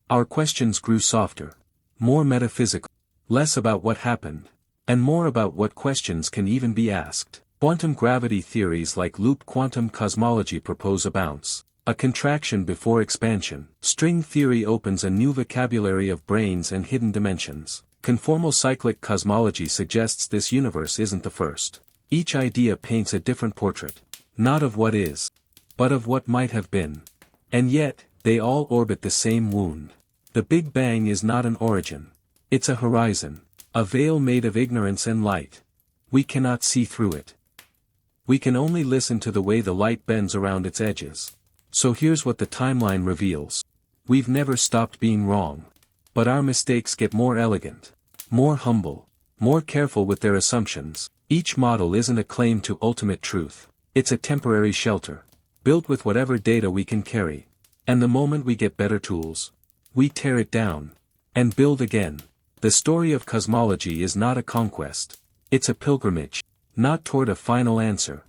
our questions grew softer, more metaphysical, less about what happened, and more about what questions can even be asked. Quantum gravity theories like loop quantum cosmology propose a bounce. A contraction before expansion. String theory opens a new vocabulary of branes and hidden dimensions. Conformal cyclic cosmology suggests this universe isn't the first. Each idea paints a different portrait. Not of what is, but of what might have been. And yet, they all orbit the same wound. The Big Bang is not an origin. It's a horizon. A veil made of ignorance and light. We cannot see through it. We can only listen to the way the light bends around its edges. So here's what the timeline reveals. We've never stopped being wrong. But our mistakes get more elegant, more humble, more careful with their assumptions. Each model isn't a claim to ultimate truth. It's a temporary shelter, built with whatever data we can carry. And the moment we get better tools, we tear it down, and build again. The story of cosmology is not a conquest. It's a pilgrimage, not toward a final answer,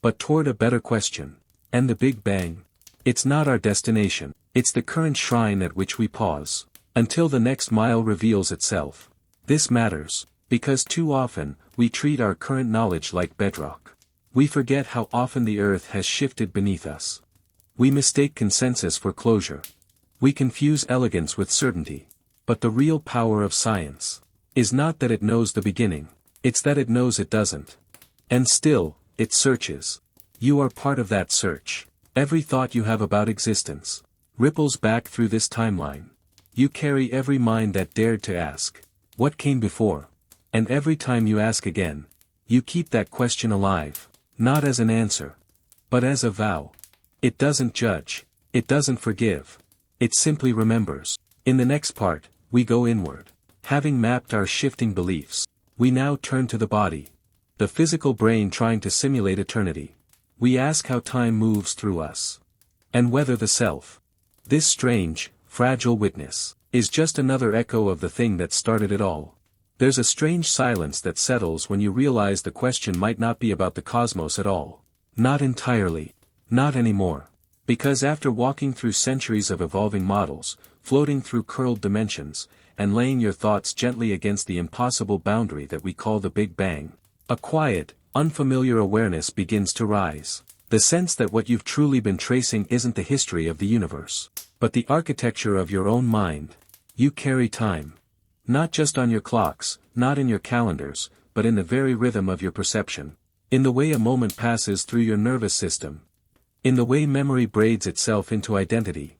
but toward a better question. And the Big Bang? It's not our destination, it's the current shrine at which we pause, until the next mile reveals itself. This matters, because too often, we treat our current knowledge like bedrock. We forget how often the earth has shifted beneath us. We mistake consensus for closure. We confuse elegance with certainty. But the real power of science is not that it knows the beginning, it's that it knows it doesn't. And still, it searches. You are part of that search. Every thought you have about existence ripples back through this timeline. You carry every mind that dared to ask, what came before? And every time you ask again, you keep that question alive, not as an answer, but as a vow. It doesn't judge, it doesn't forgive, It simply remembers. In the next part, we go inward. Having mapped our shifting beliefs, we now turn to the body. The physical brain trying to simulate eternity. We ask how time moves through us. And whether the self, this strange, fragile witness, is just another echo of the thing that started it all. There's a strange silence that settles when you realize the question might not be about the cosmos at all. Not entirely. Not anymore. Because after walking through centuries of evolving models, floating through curled dimensions, and laying your thoughts gently against the impossible boundary that we call the Big Bang, a quiet, unfamiliar awareness begins to rise. The sense that what you've truly been tracing isn't the history of the universe, but the architecture of your own mind. You carry time. Not just on your clocks, not in your calendars, but in the very rhythm of your perception. In the way a moment passes through your nervous system. In the way memory braids itself into identity.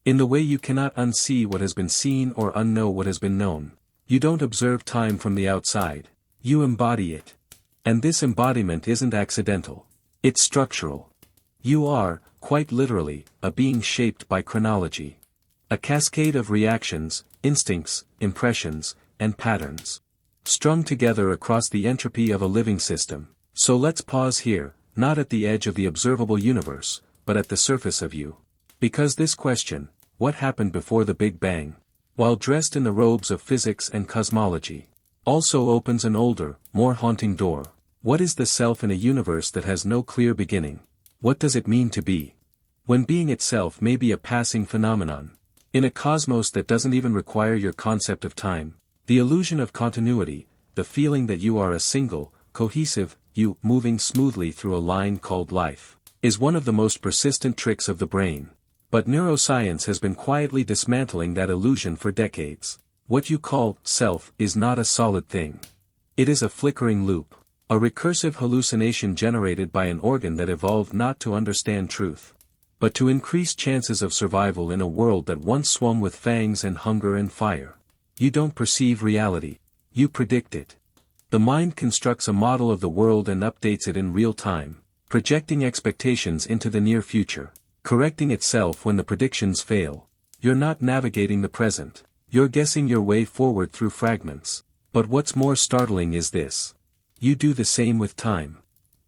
In the way you cannot unsee what has been seen or unknow what has been known. You don't observe time from the outside. You embody it. And this embodiment isn't accidental. It's structural. You are, quite literally, a being shaped by chronology. A cascade of reactions, instincts, impressions, and patterns. Strung together across the entropy of a living system. So let's pause here, not at the edge of the observable universe, but at the surface of you. Because this question, what happened before the Big Bang, while dressed in the robes of physics and cosmology, also opens an older, more haunting door. What is the self in a universe that has no clear beginning? What does it mean to be? When being itself may be a passing phenomenon. In a cosmos that doesn't even require your concept of time, the illusion of continuity, the feeling that you are a single, cohesive, you moving smoothly through a line called life, is one of the most persistent tricks of the brain. But neuroscience has been quietly dismantling that illusion for decades. What you call self is not a solid thing. It is a flickering loop. A recursive hallucination generated by an organ that evolved not to understand truth, but to increase chances of survival in a world that once swam with fangs and hunger and fire. You don't perceive reality. You predict it. The mind constructs a model of the world and updates it in real time, projecting expectations into the near future, correcting itself when the predictions fail. You're not navigating the present. You're guessing your way forward through fragments. But what's more startling is this. You do the same with time.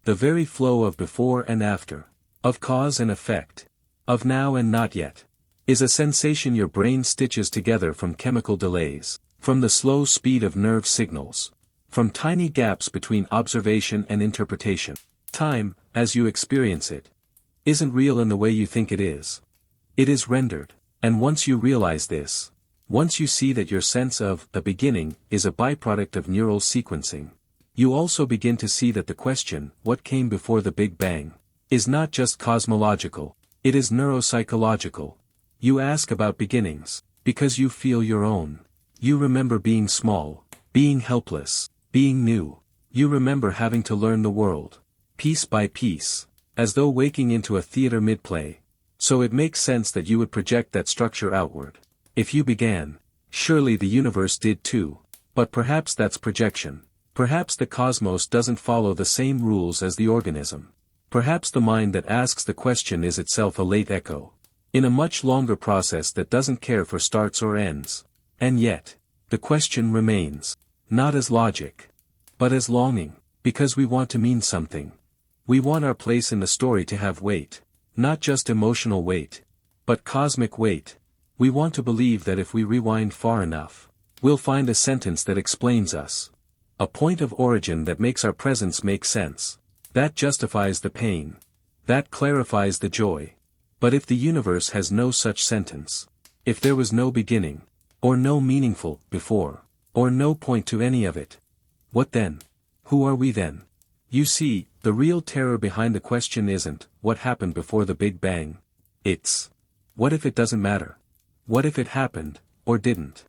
The very flow of before and after, of cause and effect, of now and not yet, is a sensation your brain stitches together from chemical delays, from the slow speed of nerve signals, from tiny gaps between observation and interpretation. Time, as you experience it, isn't real in the way you think it is. It is rendered, and once you realize this, once you see that your sense of a beginning is a byproduct of neural sequencing, you also begin to see that the question, what came before the Big Bang, is not just cosmological, it is neuropsychological. You ask about beginnings, because you feel your own. You remember being small, being helpless, being new. You remember having to learn the world, piece by piece, as though waking into a theater mid-play. So it makes sense that you would project that structure outward. If you began, surely the universe did too. But perhaps that's projection. Perhaps the cosmos doesn't follow the same rules as the organism. Perhaps the mind that asks the question is itself a late echo, in a much longer process that doesn't care for starts or ends. And yet, the question remains, not as logic, but as longing, because we want to mean something. We want our place in the story to have weight, not just emotional weight, but cosmic weight. We want to believe that if we rewind far enough, we'll find a sentence that explains us. A point of origin that makes our presence make sense. That justifies the pain. That clarifies the joy. But if the universe has no such sentence, if there was no beginning, or no meaningful before, or no point to any of it, what then? Who are we then? You see, the real terror behind the question isn't, what happened before the Big Bang? It's, what if it doesn't matter? What if it happened, or didn't?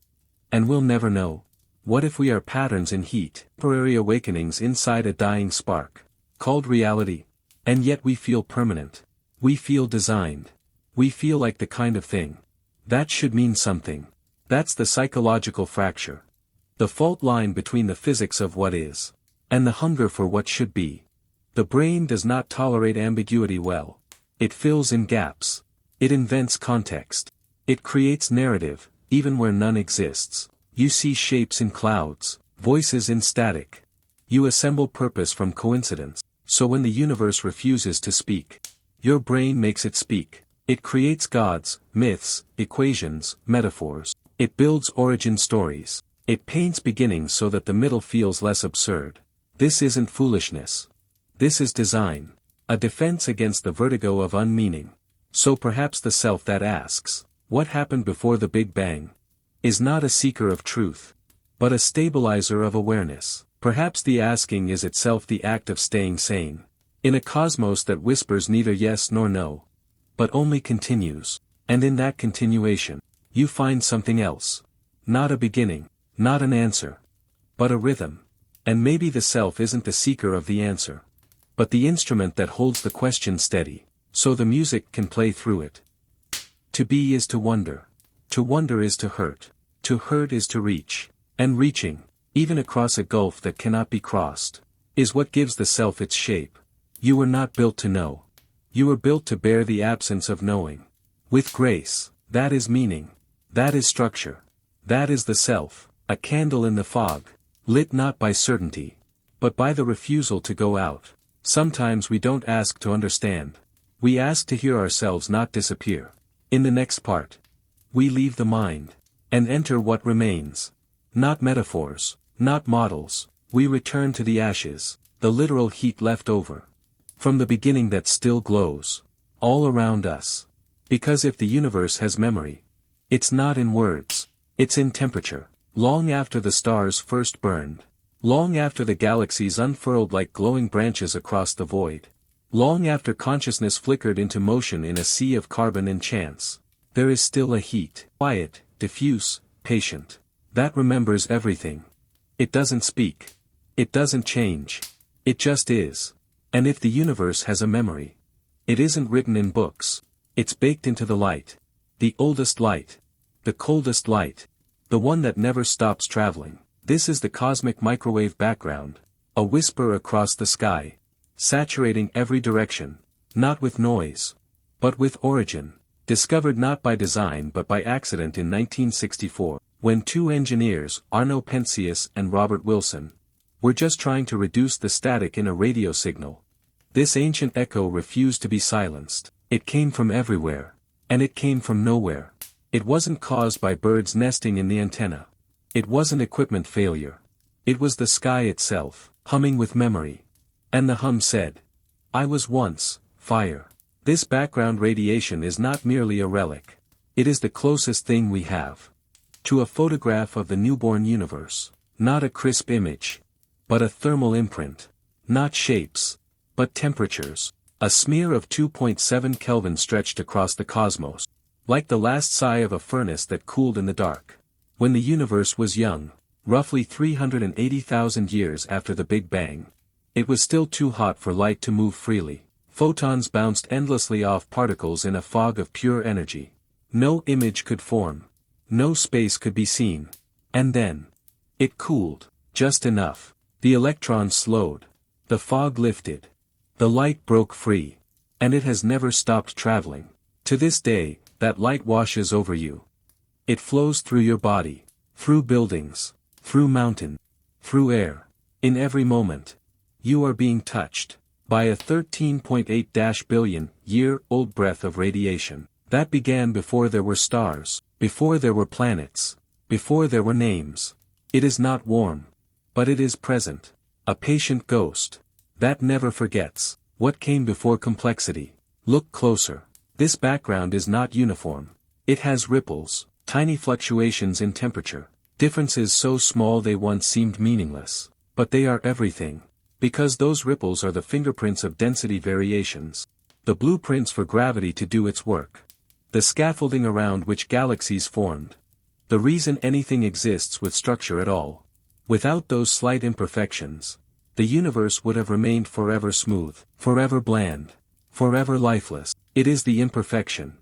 And we'll never know. What if we are patterns in heat, temporary awakenings inside a dying spark, called reality? And yet we feel permanent. We feel designed. We feel like the kind of thing. That should mean something. That's the psychological fracture. The fault line between the physics of what is, and the hunger for what should be. The brain does not tolerate ambiguity well. It fills in gaps. It invents context. It creates narrative, even where none exists. You see shapes in clouds, voices in static. You assemble purpose from coincidence. So when the universe refuses to speak, your brain makes it speak. It creates gods, myths, equations, metaphors. It builds origin stories. It paints beginnings so that the middle feels less absurd. This isn't foolishness. This is design. A defense against the vertigo of unmeaning. So perhaps the self that asks, what happened before the Big Bang? Is not a seeker of truth, but a stabilizer of awareness. Perhaps the asking is itself the act of staying sane. In a cosmos that whispers neither yes nor no, but only continues. And in that continuation, you find something else. Not a beginning, not an answer, but a rhythm. And maybe the self isn't the seeker of the answer, but the instrument that holds the question steady, so the music can play through it. To be is to wonder. To wonder is to hurt. To hurt is to reach. And reaching, even across a gulf that cannot be crossed, is what gives the self its shape. You were not built to know. You were built to bear the absence of knowing. With grace, that is meaning. That is structure. That is the self, a candle in the fog, lit not by certainty, but by the refusal to go out. Sometimes we don't ask to understand. We ask to hear ourselves not disappear. In the next part, we leave the mind, and enter what remains. Not metaphors, not models, we return to the ashes, the literal heat left over. From the beginning that still glows, all around us. Because if the universe has memory, it's not in words, it's in temperature. Long after the stars first burned. Long after the galaxies unfurled like glowing branches across the void. Long after consciousness flickered into motion in a sea of carbon and chance. There is still a heat, quiet, diffuse, patient, that remembers everything. It doesn't speak. It doesn't change. It just is. And if the universe has a memory, it isn't written in books. It's baked into the light. The oldest light. The coldest light. The one that never stops traveling. This is the cosmic microwave background. A whisper across the sky. Saturating every direction. Not with noise, but with origin. Discovered not by design but by accident in 1964, when two engineers, Arno Penzias and Robert Wilson, were just trying to reduce the static in a radio signal. This ancient echo refused to be silenced. It came from everywhere. And it came from nowhere. It wasn't caused by birds nesting in the antenna. It wasn't equipment failure. It was the sky itself, humming with memory. And the hum said, I was once, fire. This background radiation is not merely a relic. It is the closest thing we have to a photograph of the newborn universe. Not a crisp image, but a thermal imprint. Not shapes, but temperatures. A smear of 2.7 Kelvin stretched across the cosmos. Like the last sigh of a furnace that cooled in the dark. When the universe was young, roughly 380,000 years after the Big Bang, it was still too hot for light to move freely. Photons bounced endlessly off particles in a fog of pure energy. No image could form. No space could be seen. And then, it cooled, just enough. The electrons slowed. The fog lifted. The light broke free. And it has never stopped traveling. To this day, that light washes over you. It flows through your body, through buildings, through mountains, through air. In every moment, you are being touched by a 13.8 billion-year-old breath of radiation that began before there were stars, before there were planets, before there were names. It is not warm, but it is present, a patient ghost that never forgets what came before complexity. Look closer. This background is not uniform. It has ripples, tiny fluctuations in temperature, differences so small they once seemed meaningless. But they are everything. Because those ripples are the fingerprints of density variations. The blueprints for gravity to do its work. The scaffolding around which galaxies formed. The reason anything exists with structure at all. Without those slight imperfections, the universe would have remained forever smooth, forever bland, forever lifeless. It is the imperfection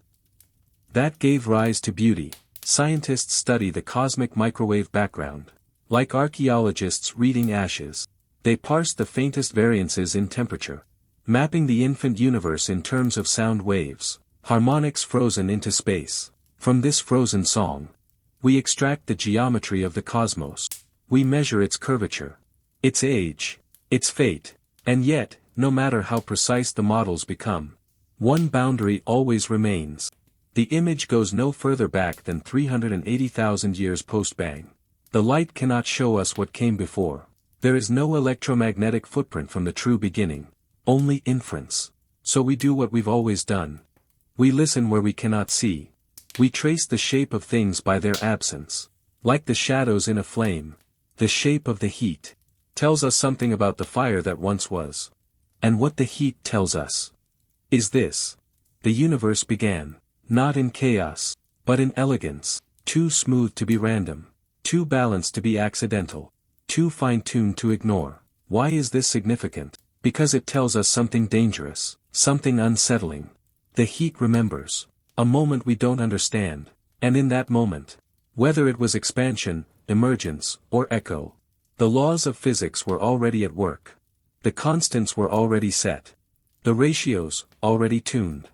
that gave rise to beauty. Scientists study the cosmic microwave background. Like archaeologists reading ashes, they parse the faintest variances in temperature, mapping the infant universe in terms of sound waves, harmonics frozen into space. From this frozen song, we extract the geometry of the cosmos. We measure its curvature, its age, its fate, and yet, no matter how precise the models become, one boundary always remains. The image goes no further back than 380,000 years post-bang. The light cannot show us what came before. There is no electromagnetic footprint from the true beginning, only inference. So we do what we've always done. We listen where we cannot see. We trace the shape of things by their absence. Like the shadows in a flame, the shape of the heat tells us something about the fire that once was. And what the heat tells us is this: the universe began, not in chaos, but in elegance, too smooth to be random, too balanced to be accidental, too fine-tuned to ignore. Why is this significant? Because it tells us something dangerous, something unsettling. The heat remembers a moment we don't understand, and in that moment, whether it was expansion, emergence, or echo, the laws of physics were already at work. The constants were already set. The ratios, already tuned.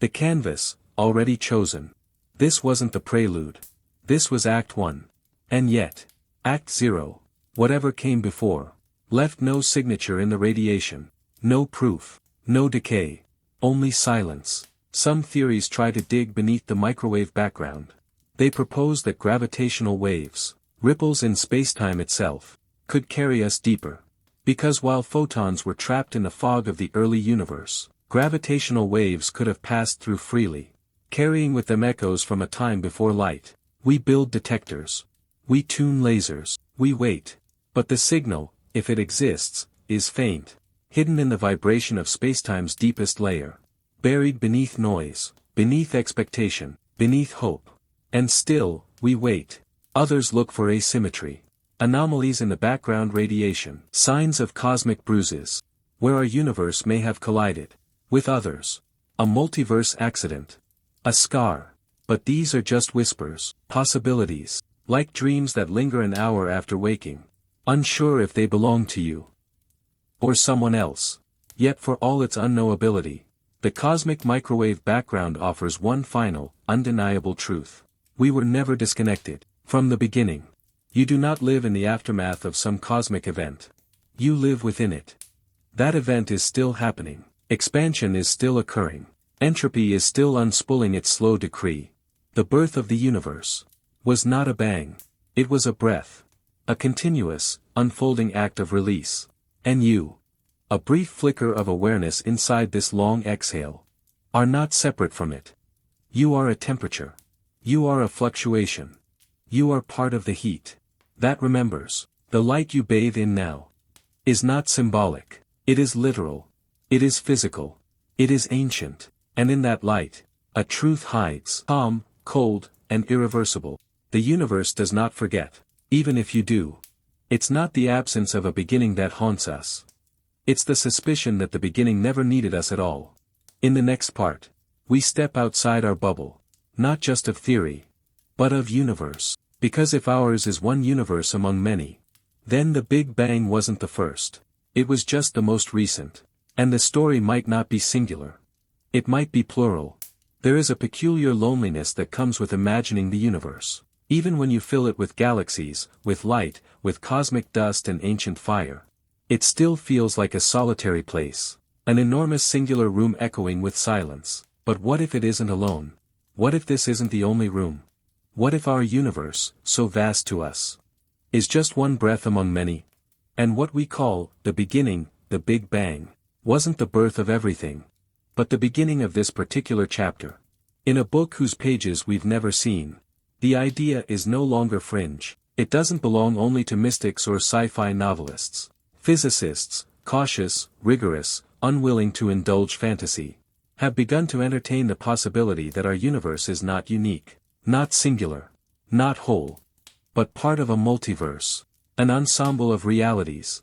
The canvas, already chosen. This wasn't the prelude. This was Act 1. And yet, Act 0, whatever came before, left no signature in the radiation, no proof, no decay, only silence. Some theories try to dig beneath the microwave background. They propose that gravitational waves, ripples in spacetime itself, could carry us deeper. Because while photons were trapped in the fog of the early universe, gravitational waves could have passed through freely, carrying with them echoes from a time before light. We build detectors. We tune lasers. We wait. But the signal, if it exists, is faint, hidden in the vibration of spacetime's deepest layer, buried beneath noise, beneath expectation, beneath hope. And still, we wait. Others look for asymmetry. Anomalies in the background radiation, signs of cosmic bruises, where our universe may have collided with others. A multiverse accident. A scar. But these are just whispers, possibilities, like dreams that linger an hour after waking, unsure if they belong to you or someone else. Yet for all its unknowability, the cosmic microwave background offers one final, undeniable truth. We were never disconnected from the beginning. You do not live in the aftermath of some cosmic event. You live within it. That event is still happening. Expansion is still occurring. Entropy is still unspooling its slow decree. The birth of the universe was not a bang. It was a breath. A continuous, unfolding act of release. And you, a brief flicker of awareness inside this long exhale, are not separate from it. You are a temperature. You are a fluctuation. You are part of the heat that remembers. The light you bathe in now is not symbolic. It is literal. It is physical. It is ancient. And in that light, a truth hides, calm, cold, and irreversible. The universe does not forget, even if you do. It's not the absence of a beginning that haunts us. It's the suspicion that the beginning never needed us at all. In the next part, we step outside our bubble, not just of theory, but of universe. Because if ours is one universe among many, then the Big Bang wasn't the first. It was just the most recent. And the story might not be singular. It might be plural. There is a peculiar loneliness that comes with imagining the universe. Even when you fill it with galaxies, with light, with cosmic dust and ancient fire, it still feels like a solitary place. An enormous singular room echoing with silence. But what if it isn't alone? What if this isn't the only room? What if our universe, so vast to us, is just one breath among many? And what we call the beginning, the Big Bang, wasn't the birth of everything, but the beginning of this particular chapter. In a book whose pages we've never seen, the idea is no longer fringe. It doesn't belong only to mystics or sci-fi novelists. Physicists, cautious, rigorous, unwilling to indulge fantasy, have begun to entertain the possibility that our universe is not unique, not singular, not whole, but part of a multiverse, an ensemble of realities,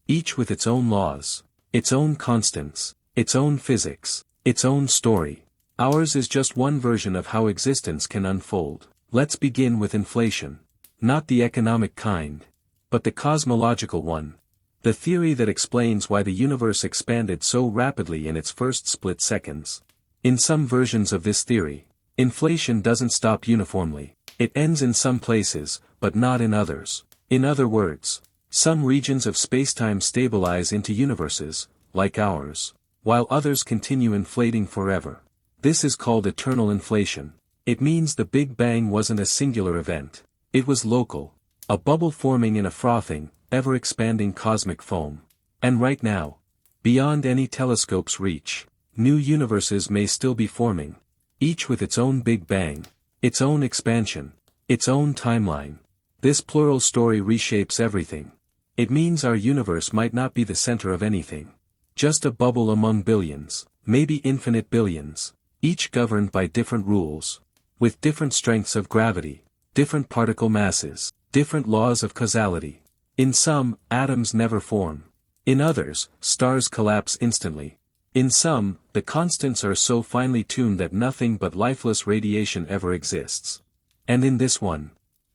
each with its own laws, its own constants, its own physics, its own story. Ours is just one version of how existence can unfold. Let's begin with inflation. Not the economic kind, but the cosmological one. The theory that explains why the universe expanded so rapidly in its first split seconds. In some versions of this theory, Inflation doesn't stop uniformly. It ends in some places, but not in others. In other words, some regions of spacetime stabilize into universes, like ours, while others continue inflating forever. This is called eternal inflation. It means the Big Bang wasn't a singular event. It was local, a bubble forming in a frothing, ever-expanding cosmic foam. And right now, beyond any telescope's reach, new universes may still be forming, each with its own Big Bang, its own expansion, its own timeline. This plural story reshapes everything. It means our universe might not be the center of anything. Just a bubble among billions, maybe infinite billions, each governed by different rules, with different strengths of gravity, different particle masses, different laws of causality. In some, atoms never form. In others, stars collapse instantly. In some, the constants are so finely tuned that nothing but lifeless radiation ever exists. And in this one,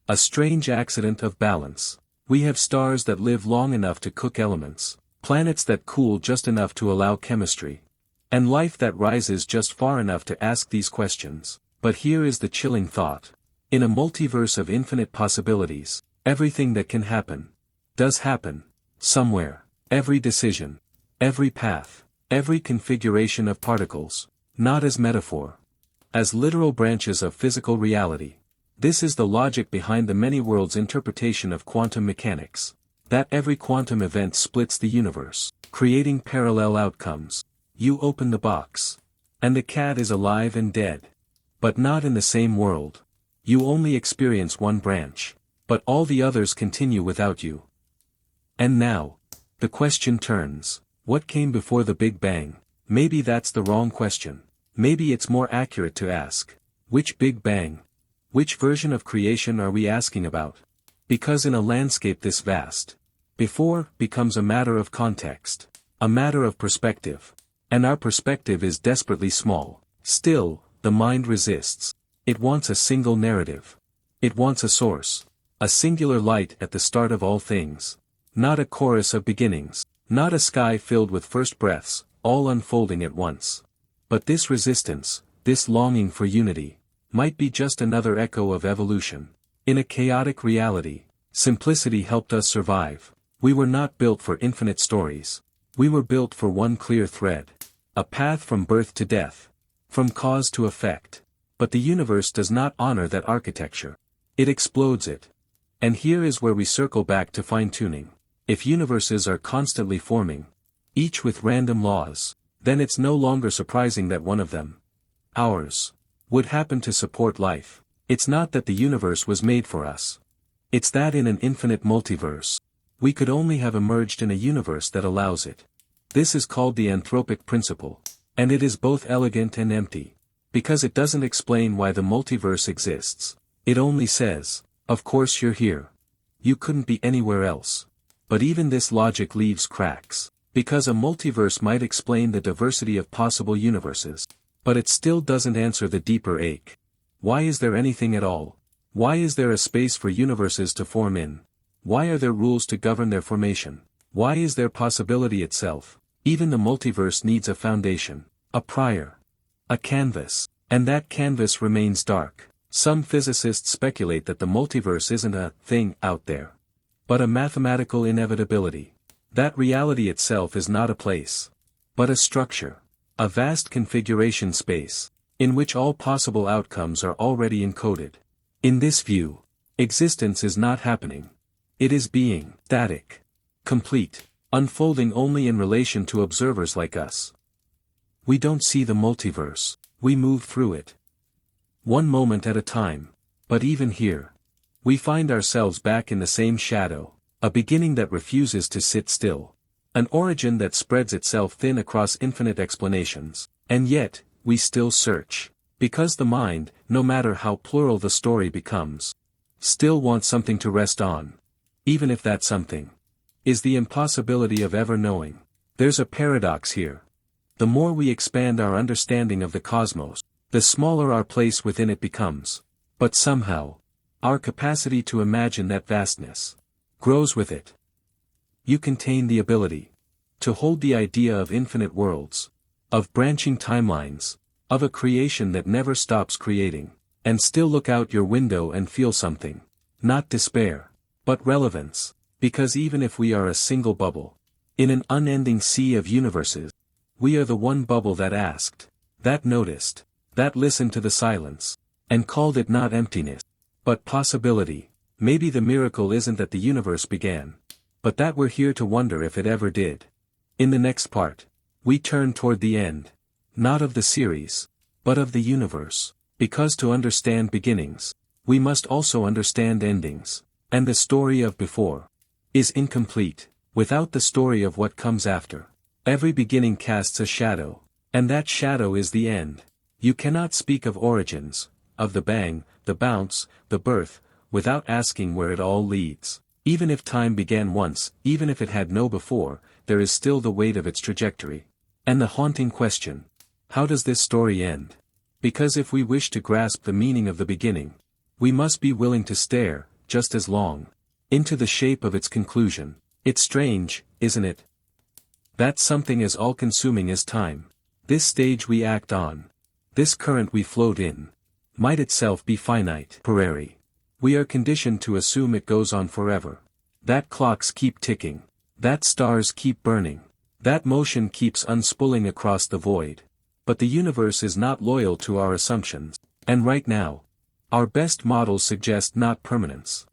a strange accident of balance. We have stars that live long enough to cook elements, planets that cool just enough to allow chemistry, and life that rises just far enough to ask these questions. But here is the chilling thought. In a multiverse of infinite possibilities, everything that can happen, does happen, somewhere. Every decision, every path, every configuration of particles, not as metaphor, as literal branches of physical reality. This is the logic behind the many worlds interpretation of quantum mechanics. That every quantum event splits the universe, creating parallel outcomes. You open the box, and the cat is alive and dead. But not in the same world. You only experience one branch, but all the others continue without you. And now, the question turns, what came before the Big Bang? Maybe that's the wrong question. Maybe it's more accurate to ask, which Big Bang? Which version of creation are we asking about? Because in a landscape this vast, before becomes a matter of context, a matter of perspective. And our perspective is desperately small. Still, the mind resists. It wants a single narrative. It wants a source, a singular light at the start of all things. Not a chorus of beginnings, not a sky filled with first breaths, all unfolding at once. But this resistance, this longing for unity, might be just another echo of evolution. In a chaotic reality, simplicity helped us survive. We were not built for infinite stories. We were built for one clear thread. A path from birth to death. From cause to effect. But the universe does not honor that architecture. It explodes it. And here is where we circle back to fine-tuning. If universes are constantly forming, each with random laws, then it's no longer surprising that one of them, ours, would happen to support life. It's not that the universe was made for us. It's that in an infinite multiverse, we could only have emerged in a universe that allows it. This is called the anthropic principle, and it is both elegant and empty, because it doesn't explain why the multiverse exists. It only says, of course you're here. You couldn't be anywhere else. But even this logic leaves cracks, because a multiverse might explain the diversity of possible universes, but it still doesn't answer the deeper ache. Why is there anything at all? Why is there a space for universes to form in? Why are there rules to govern their formation? Why is there possibility itself? Even the multiverse needs a foundation, a prior, a canvas, and that canvas remains dark. Some physicists speculate that the multiverse isn't a thing out there, but a mathematical inevitability. That reality itself is not a place, but a structure, a vast configuration space, in which all possible outcomes are already encoded. In this view, existence is not happening. It is being, static, complete, unfolding only in relation to observers like us. We don't see the multiverse, we move through it. One moment at a time, but even here, we find ourselves back in the same shadow, a beginning that refuses to sit still, an origin that spreads itself thin across infinite explanations, and yet, we still search, because the mind, no matter how plural the story becomes, still wants something to rest on, even if that something is the impossibility of ever knowing. There's a paradox here. The more we expand our understanding of the cosmos, the smaller our place within it becomes, but somehow, our capacity to imagine that vastness grows with it. You contain the ability to hold the idea of infinite worlds, of branching timelines, of a creation that never stops creating. And still look out your window and feel something. Not despair, but relevance, because even if we are a single bubble, in an unending sea of universes, we are the one bubble that asked, that noticed, that listened to the silence, and called it not emptiness, but possibility. Maybe the miracle isn't that the universe began, but that we're here to wonder if it ever did. In the next part, we turn toward the end, not of the series, but of the universe, because to understand beginnings, we must also understand endings, and the story of before is incomplete without the story of what comes after. Every beginning casts a shadow, and that shadow is the end. You cannot speak of origins, of the bang, the bounce, the birth, without asking where it all leads. Even if time began once, even if it had no before, there is still the weight of its trajectory. And the haunting question: how does this story end? Because if we wish to grasp the meaning of the beginning, we must be willing to stare, just as long, into the shape of its conclusion. It's strange, isn't it? That something as all-consuming as time, this stage we act on, this current we float in, might itself be finite. We are conditioned to assume it goes on forever. That clocks keep ticking, that stars keep burning, that motion keeps unspooling across the void. But the universe is not loyal to our assumptions, and right now, our best models suggest not permanence,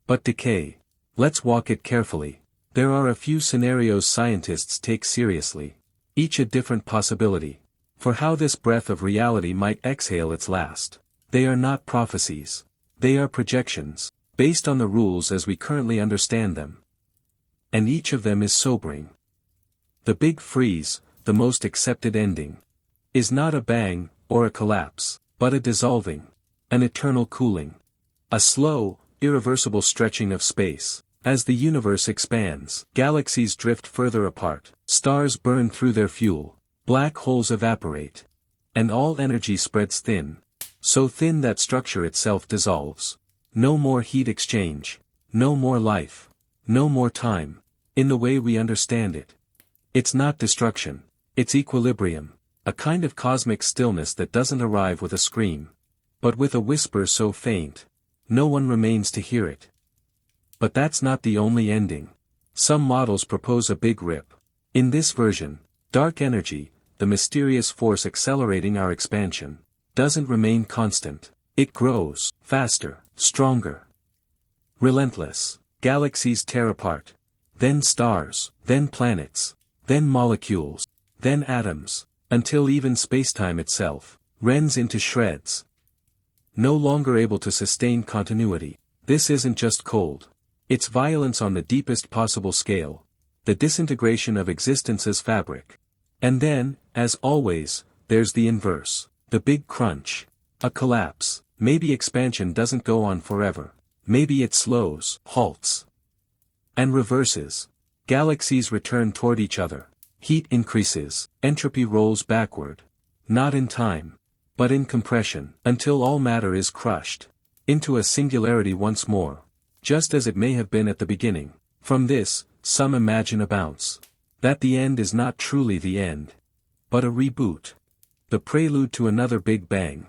but decay. Let's walk it carefully. There are a few scenarios scientists take seriously, each a different possibility, for how this breath of reality might exhale its last. They are not prophecies. They are projections, based on the rules as we currently understand them. And each of them is sobering. The big freeze, the most accepted ending, is not a bang, or a collapse, but a dissolving, an eternal cooling. A slow, irreversible stretching of space. As the universe expands, galaxies drift further apart, stars burn through their fuel, black holes evaporate, and all energy spreads thin. So thin that structure itself dissolves. No more heat exchange, no more life, no more time, in the way we understand it. It's not destruction, it's equilibrium, a kind of cosmic stillness that doesn't arrive with a scream, but with a whisper so faint, no one remains to hear it. But that's not the only ending. Some models propose a big rip. In this version, dark energy, the mysterious force accelerating our expansion, doesn't remain constant. It grows, faster, stronger. Relentless. Galaxies tear apart. Then stars, then planets, then molecules, then atoms, until even spacetime itself rends into shreds. No longer able to sustain continuity. This isn't just cold. It's violence on the deepest possible scale, the disintegration of existence's fabric. And then, as always, there's the inverse, the big crunch, a collapse. Maybe expansion doesn't go on forever, maybe it slows, halts, and reverses. Galaxies return toward each other, heat increases, entropy rolls backward, not in time, but in compression, until all matter is crushed into a singularity once more. Just as it may have been at the beginning. From this, some imagine a bounce. That the end is not truly the end, but a reboot. The prelude to another big bang.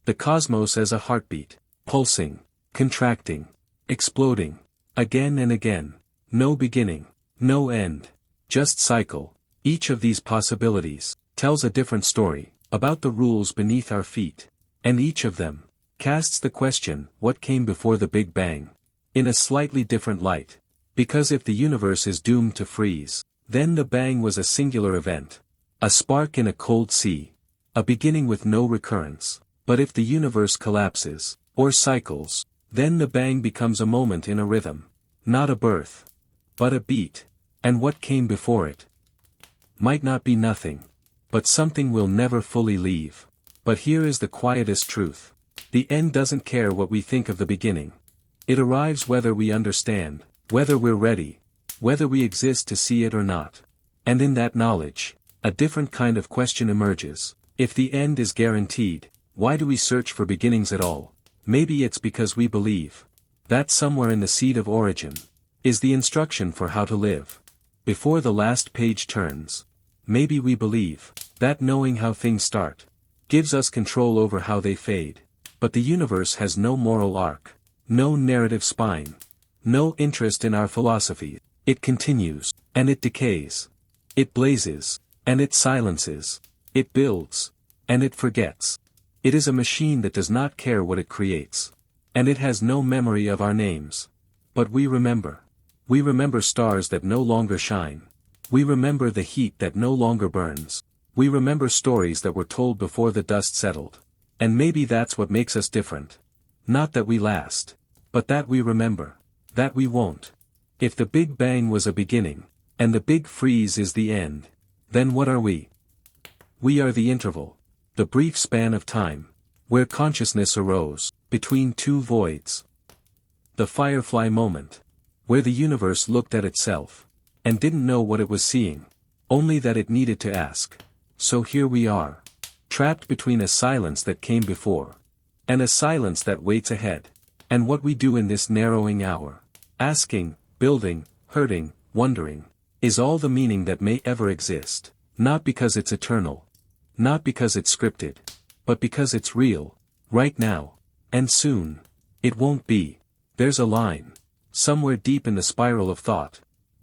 The cosmos as a heartbeat, pulsing, contracting, exploding, again and again. No beginning, no end, just cycle. Each of these possibilities tells a different story about the rules beneath our feet. And each of them casts the question, what came before the Big Bang? In a slightly different light. Because if the universe is doomed to freeze, then the bang was a singular event. A spark in a cold sea. A beginning with no recurrence. But if the universe collapses, or cycles, then the bang becomes a moment in a rhythm. Not a birth, but a beat. And what came before it might not be nothing, but something we'll never fully leave. But here is the quietest truth. The end doesn't care what we think of the beginning. It arrives whether we understand, whether we're ready, whether we exist to see it or not. And in that knowledge, a different kind of question emerges. If the end is guaranteed, why do we search for beginnings at all? Maybe it's because we believe that somewhere in the seed of origin is the instruction for how to live. Before the last page turns, maybe we believe that knowing how things start gives us control over how they fade. But the universe has no moral arc, no narrative spine, no interest in our philosophy. It continues, and it decays. It blazes, and it silences. It builds, and it forgets. It is a machine that does not care what it creates. And it has no memory of our names. But we remember. We remember stars that no longer shine. We remember the heat that no longer burns. We remember stories that were told before the dust settled. And maybe that's what makes us different. Not that we last, but that we remember. That we won't. If the Big Bang was a beginning, and the Big Freeze is the end, then what are we? We are the interval, the brief span of time, where consciousness arose, between two voids. The firefly moment, where the universe looked at itself, and didn't know what it was seeing, only that it needed to ask. So here we are, trapped between a silence that came before, and a silence that waits ahead, and what we do in this narrowing hour, asking, building, hurting, wondering, is all the meaning that may ever exist, not because it's eternal, not because it's scripted, but because it's real, right now, and soon. It won't be. There's a line, somewhere deep in the spiral of thought,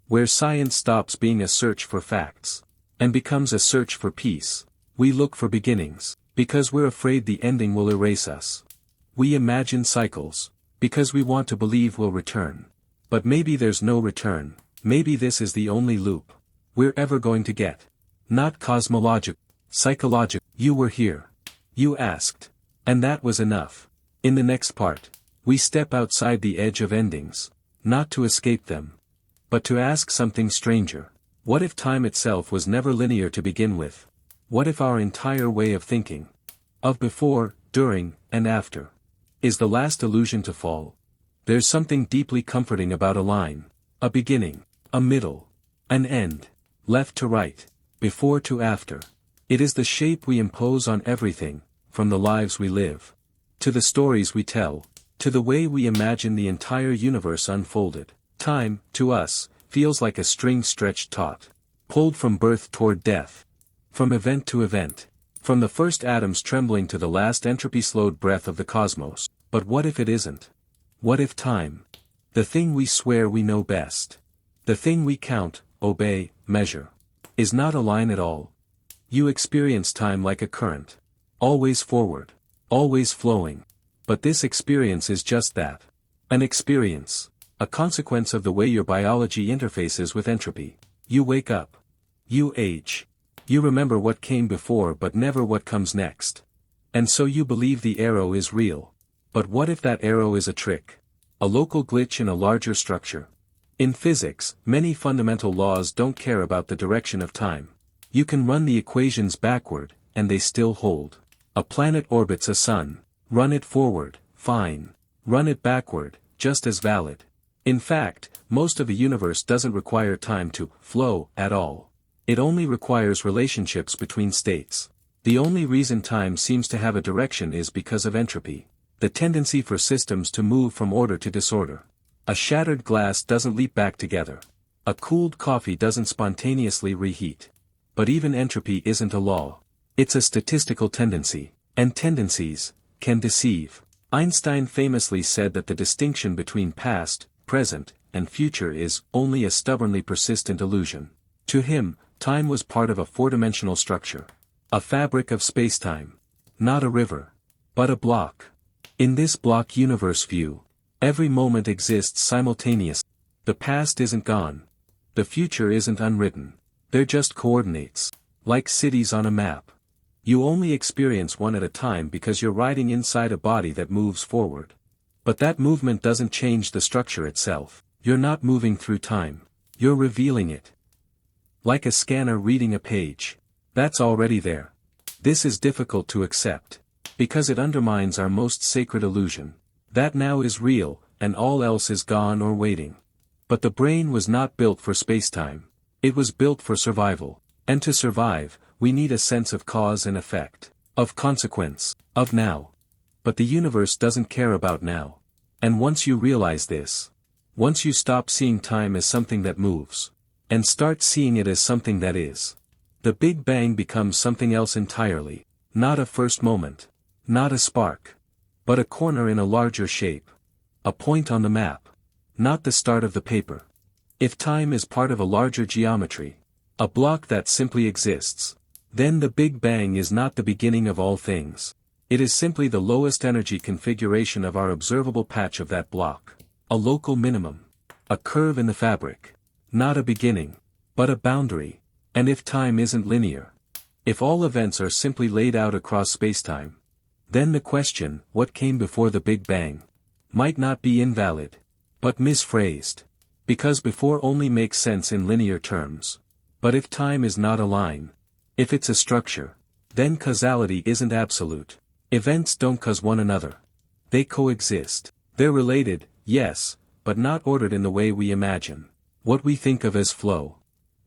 where science stops being a search for facts, and becomes a search for peace. We look for beginnings, because we're afraid the ending will erase us. We imagine cycles, because we want to believe we'll return. But maybe there's no return, maybe this is the only loop we're ever going to get. Not cosmological, psychological. You were here. You asked. And that was enough. In the next part, we step outside the edge of endings, not to escape them, but to ask something stranger. What if time itself was never linear to begin with? What if our entire way of thinking, of before, during, and after, is the last illusion to fall? There's something deeply comforting about a line, a beginning, a middle, an end, left to right, before to after. It is the shape we impose on everything, from the lives we live, to the stories we tell, to the way we imagine the entire universe unfolded. Time, to us, feels like a string stretched taut, pulled from birth toward death, from event to event, from the first atoms trembling to the last entropy-slowed breath of the cosmos. But what if it isn't? What if time, the thing we swear we know best, the thing we count, obey, measure, is not a line at all? You experience time like a current, always forward, always flowing. But this experience is just that, an experience, a consequence of the way your biology interfaces with entropy. You wake up. You age. You remember what came before but never what comes next. And so you believe the arrow is real. But what if that arrow is a trick? A local glitch in a larger structure? In physics, many fundamental laws don't care about the direction of time. You can run the equations backward, and they still hold. A planet orbits a sun. Run it forward, fine. Run it backward, just as valid. In fact, most of the universe doesn't require time to flow at all. It only requires relationships between states. The only reason time seems to have a direction is because of entropy, the tendency for systems to move from order to disorder. A shattered glass doesn't leap back together. A cooled coffee doesn't spontaneously reheat. But even entropy isn't a law. It's a statistical tendency, and tendencies can deceive. Einstein famously said that the distinction between past, present, and future is only a stubbornly persistent illusion. To him, time was part of a four-dimensional structure. A fabric of spacetime. Not a river, but a block. In this block universe view, every moment exists simultaneously. The past isn't gone. The future isn't unwritten. They're just coordinates, like cities on a map. You only experience one at a time because you're riding inside a body that moves forward. But that movement doesn't change the structure itself. You're not moving through time. You're revealing it. Like a scanner reading a page. That's already there. This is difficult to accept, because it undermines our most sacred illusion. That now is real, and all else is gone or waiting. But the brain was not built for spacetime. It was built for survival. And to survive, we need a sense of cause and effect, of consequence, of now. But the universe doesn't care about now. And once you realize this, once you stop seeing time as something that moves, and start seeing it as something that is, the Big Bang becomes something else entirely. Not a first moment. Not a spark. But a corner in a larger shape. A point on the map. Not the start of the paper. If time is part of a larger geometry, a block that simply exists, then the Big Bang is not the beginning of all things. It is simply the lowest energy configuration of our observable patch of that block. A local minimum. A curve in the fabric. Not a beginning, but a boundary. And if time isn't linear, if all events are simply laid out across spacetime, then the question, what came before the Big Bang, might not be invalid, but misphrased. Because before only makes sense in linear terms. But if time is not a line, if it's a structure, then causality isn't absolute. Events don't cause one another. They coexist. They're related, yes, but not ordered in the way we imagine. What we think of as flow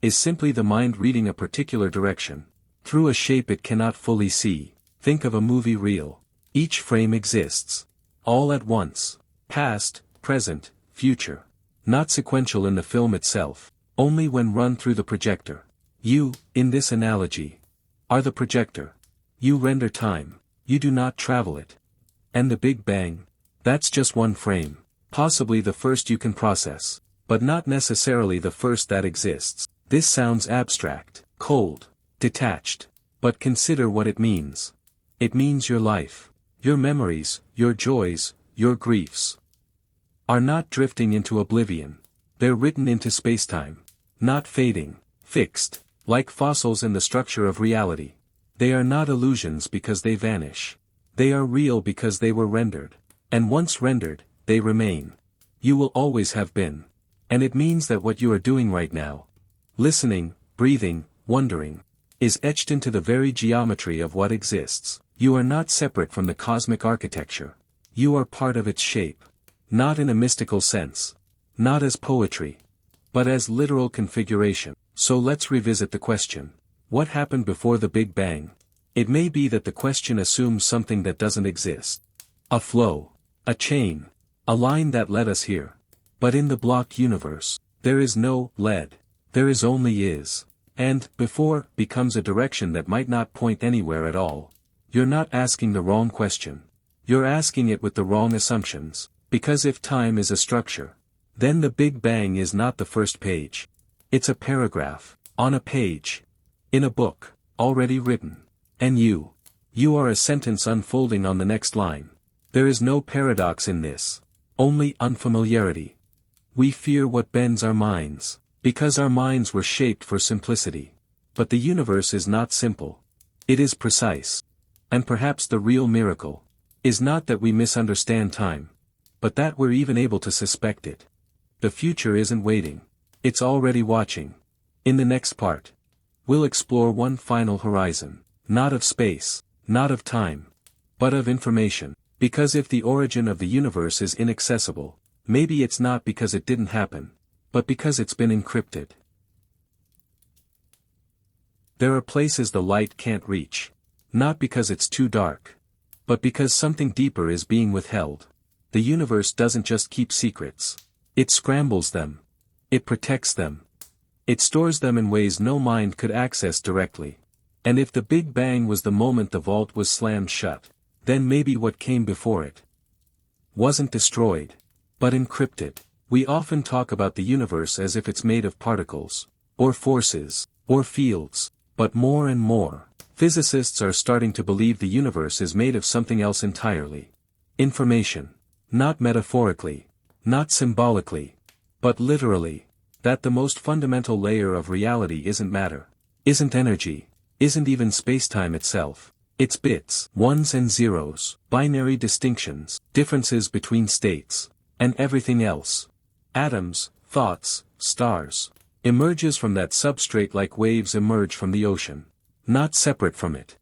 is simply the mind reading a particular direction through a shape it cannot fully see. Think of a movie reel. Each frame exists all at once. Past, present, future. Not sequential in the film itself, only when run through the projector. You, in this analogy, are the projector. You render time. You do not travel it. And the Big Bang, that's just one frame. Possibly the first you can process, but not necessarily the first that exists. This sounds abstract, cold, detached. But consider what it means. It means your life, your memories, your joys, your griefs are not drifting into oblivion. They're written into spacetime. Not fading, fixed, like fossils in the structure of reality. They are not illusions because they vanish. They are real because they were rendered. And once rendered, they remain. You will always have been. And it means that what you are doing right now, listening, breathing, wondering, is etched into the very geometry of what exists. You are not separate from the cosmic architecture. You are part of its shape. Not in a mystical sense. Not as poetry. But as literal configuration. So let's revisit the question. What happened before the Big Bang? It may be that the question assumes something that doesn't exist. A flow. A chain. A line that led us here. But in the block universe, there is no lead. There is only is. And, before, becomes a direction that might not point anywhere at all. You're not asking the wrong question. You're asking it with the wrong assumptions. Because if time is a structure, then the Big Bang is not the first page. It's a paragraph. On a page. In a book. Already written. And you are a sentence unfolding on the next line. There is no paradox in this. Only unfamiliarity. We fear what bends our minds, because our minds were shaped for simplicity. But the universe is not simple. It is precise. And perhaps the real miracle is not that we misunderstand time, but that we're even able to suspect it. The future isn't waiting. It's already watching. In the next part, we'll explore one final horizon, not of space, not of time, but of information. Because if the origin of the universe is inaccessible, maybe it's not because it didn't happen, but because it's been encrypted. There are places the light can't reach. Not because it's too dark, but because something deeper is being withheld. The universe doesn't just keep secrets. It scrambles them. It protects them. It stores them in ways no mind could access directly. And if the Big Bang was the moment the vault was slammed shut, then maybe what came before it wasn't destroyed, but encrypted. We often talk about the universe as if it's made of particles, or forces, or fields, but more and more, physicists are starting to believe the universe is made of something else entirely. Information. Not metaphorically, not symbolically, but literally. That the most fundamental layer of reality isn't matter, isn't energy, isn't even spacetime itself. It's bits, ones and zeros, binary distinctions, differences between states, and everything else. Atoms, thoughts, stars, emerges from that substrate like waves emerge from the ocean. Not separate from it,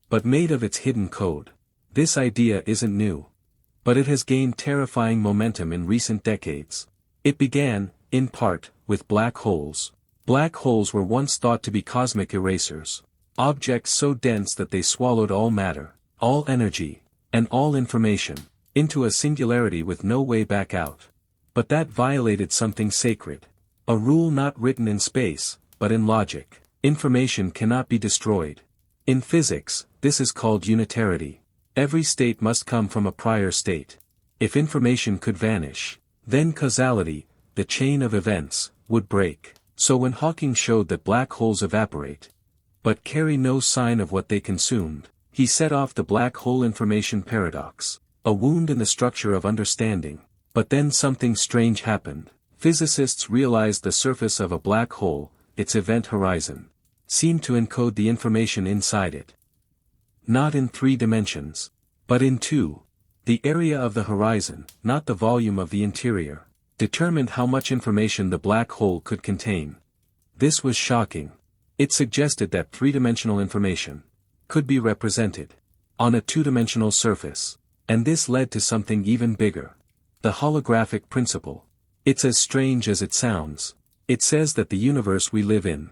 but made of its hidden code. This idea isn't new, but it has gained terrifying momentum in recent decades. It began, in part, with black holes. Black holes were once thought to be cosmic erasers. Objects so dense that they swallowed all matter, all energy, and all information, into a singularity with no way back out. But that violated something sacred. A rule not written in space, but in logic. Information cannot be destroyed. In physics, this is called unitarity. Every state must come from a prior state. If information could vanish, then causality, the chain of events, would break. So when Hawking showed that black holes evaporate, but carry no sign of what they consumed, he set off the black hole information paradox, a wound in the structure of understanding. But then something strange happened. Physicists realized the surface of a black hole, its event horizon, seemed to encode the information inside it. Not in 3 dimensions, but in 2. The area of the horizon, not the volume of the interior, determined how much information the black hole could contain. This was shocking. It suggested that 3-dimensional information could be represented on a 2-dimensional surface, and this led to something even bigger. The holographic principle. It's as strange as it sounds. It says that the universe we live in,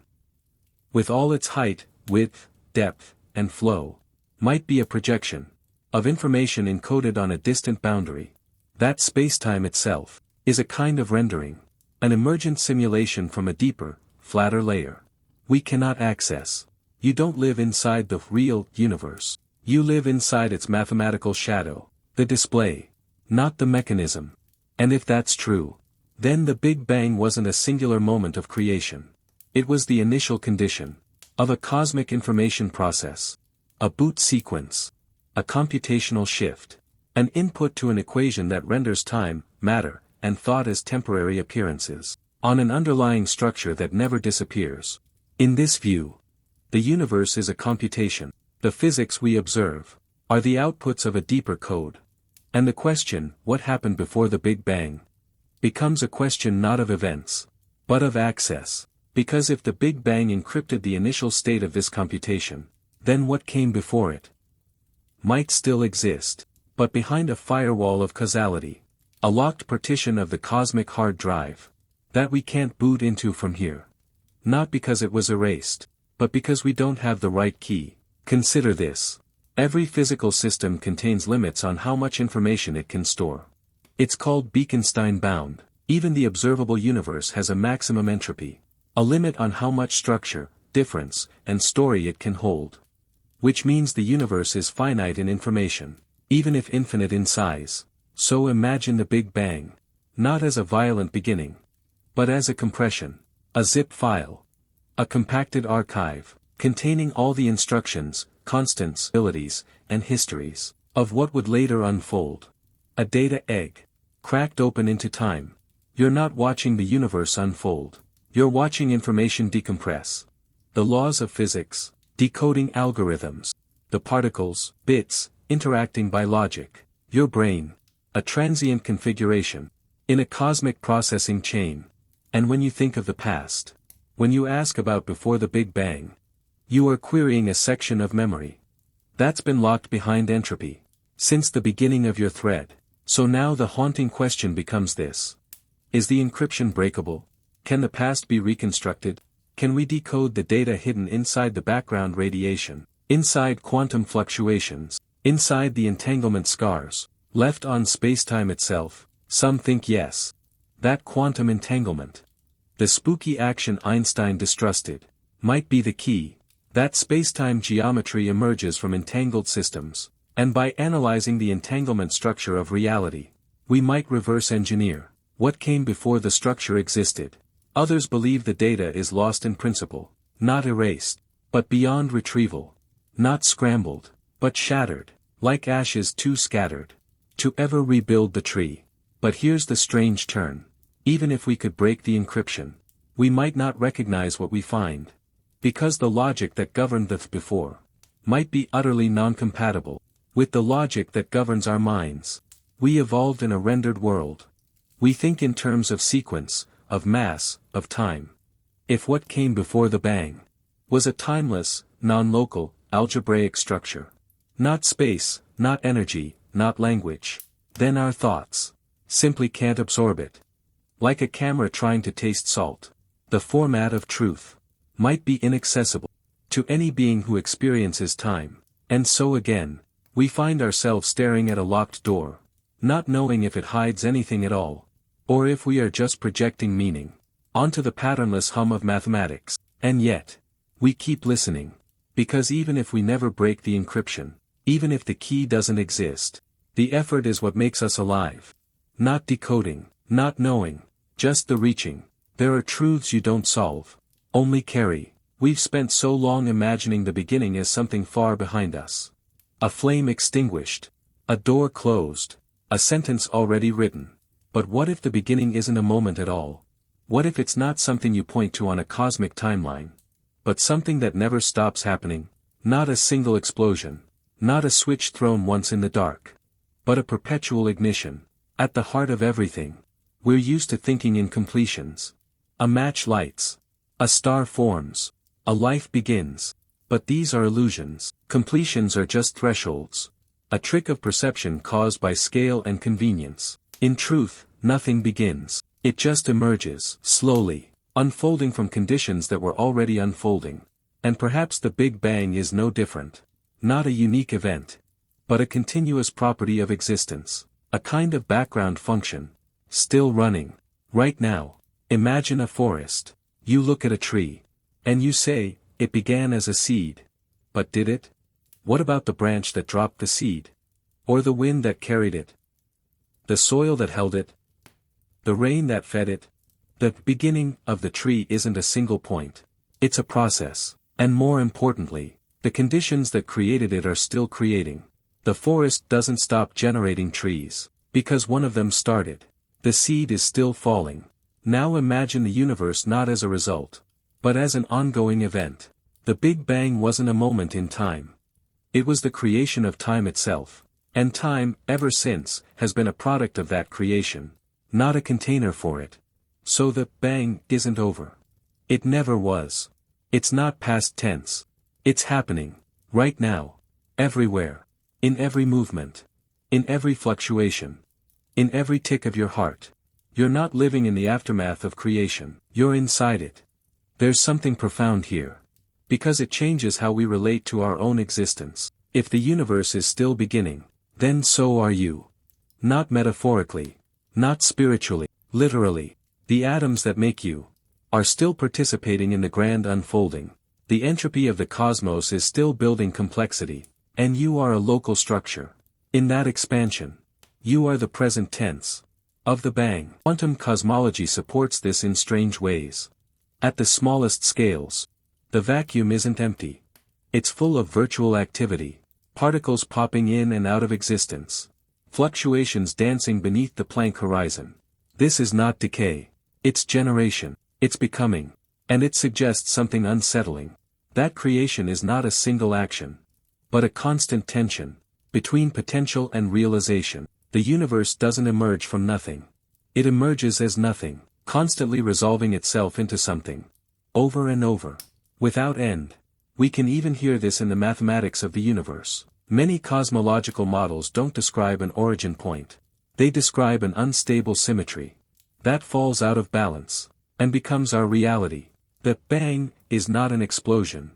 with all its height, width, depth, and flow, might be a projection of information encoded on a distant boundary. That spacetime itself is a kind of rendering, an emergent simulation from a deeper, flatter layer we cannot access. You don't live inside the real universe. You live inside its mathematical shadow, the display, not the mechanism. And if that's true, then the Big Bang wasn't a singular moment of creation. It was the initial condition of a cosmic information process, a boot sequence, a computational shift, an input to an equation that renders time, matter, and thought as temporary appearances on an underlying structure that never disappears. In this view, the universe is a computation. The physics we observe are the outputs of a deeper code. And the question, what happened before the Big Bang, becomes a question not of events, but of access. Because if the Big Bang encrypted the initial state of this computation, then what came before it might still exist, but behind a firewall of causality, a locked partition of the cosmic hard drive, that we can't boot into from here. Not because it was erased, but because we don't have the right key. Consider this. Every physical system contains limits on how much information it can store. It's called Bekenstein bound. Even the observable universe has a maximum entropy, a limit on how much structure, difference, and story it can hold. Which means the universe is finite in information, even if infinite in size. So imagine the Big Bang, not as a violent beginning, but as a compression, a zip file, a compacted archive, containing all the instructions, constants, abilities, and histories of what would later unfold. A data egg, cracked open into time. You're not watching the universe unfold. You're watching information decompress. The laws of physics, decoding algorithms, the particles, bits, interacting by logic. Your brain, a transient configuration, in a cosmic processing chain. And when you think of the past, when you ask about before the Big Bang, you are querying a section of memory that's been locked behind entropy since the beginning of your thread. So now the haunting question becomes this. Is the encryption breakable? Can the past be reconstructed? Can we decode the data hidden inside the background radiation, inside quantum fluctuations, inside the entanglement scars left on spacetime itself? Some think yes. That quantum entanglement, the spooky action Einstein distrusted, might be the key. That spacetime geometry emerges from entangled systems, and by analyzing the entanglement structure of reality, we might reverse engineer what came before the structure existed. Others believe the data is lost in principle, not erased, but beyond retrieval, not scrambled, but shattered, like ashes too scattered to ever rebuild the tree. But here's the strange turn. Even if we could break the encryption, we might not recognize what we find, because the logic that governed the before might be utterly non-compatible with the logic that governs our minds. We evolved in a rendered world. We think in terms of sequence, of mass, of time. If what came before the Bang was a timeless, non-local, algebraic structure, not space, not energy, not language, then our thoughts simply can't absorb it. Like a camera trying to taste salt, the format of truth might be inaccessible to any being who experiences time. And so again, we find ourselves staring at a locked door, not knowing if it hides anything at all, or if we are just projecting meaning onto the patternless hum of mathematics. And yet, we keep listening. Because even if we never break the encryption, even if the key doesn't exist, the effort is what makes us alive. Not decoding, not knowing, just the reaching. There are truths you don't solve, only carry. We've spent so long imagining the beginning as something far behind us. A flame extinguished, a door closed, a sentence already written. But what if the beginning isn't a moment at all? What if it's not something you point to on a cosmic timeline, but something that never stops happening? Not a single explosion, not a switch thrown once in the dark, but a perpetual ignition, at the heart of everything. We're used to thinking in completions. A match lights, a star forms, a life begins. But these are illusions. Completions are just thresholds, a trick of perception caused by scale and convenience. In truth, nothing begins. It just emerges, slowly, unfolding from conditions that were already unfolding. And perhaps the Big Bang is no different. Not a unique event, but a continuous property of existence, a kind of background function, still running. Right now, imagine a forest. You look at a tree, and you say, it began as a seed. But did it? What about the branch that dropped the seed? Or the wind that carried it? The soil that held it? The rain that fed it? The beginning of the tree isn't a single point. It's a process. And more importantly, the conditions that created it are still creating. The forest doesn't stop generating trees, because one of them started. The seed is still falling. Now imagine the universe not as a result, but as an ongoing event. The Big Bang wasn't a moment in time. It was the creation of time itself. And time, ever since, has been a product of that creation, not a container for it. So the bang isn't over. It never was. It's not past tense. It's happening, right now, everywhere, in every movement, in every fluctuation, in every tick of your heart. You're not living in the aftermath of creation, you're inside it. There's something profound here. Because it changes how we relate to our own existence. If the universe is still beginning, then so are you. Not metaphorically, not spiritually, literally. The atoms that make you are still participating in the grand unfolding. The entropy of the cosmos is still building complexity, and you are a local structure. In that expansion, you are the present tense of the bang. Quantum cosmology supports this in strange ways. At the smallest scales, the vacuum isn't empty. It's full of virtual activity. Particles popping in and out of existence. Fluctuations dancing beneath the Planck horizon. This is not decay. It's generation. It's becoming. And it suggests something unsettling. That creation is not a single action, but a constant tension between potential and realization. The universe doesn't emerge from nothing. It emerges as nothing, constantly resolving itself into something. Over and over. Without end. We can even hear this in the mathematics of the universe. Many cosmological models don't describe an origin point. They describe an unstable symmetry that falls out of balance and becomes our reality. The bang is not an explosion,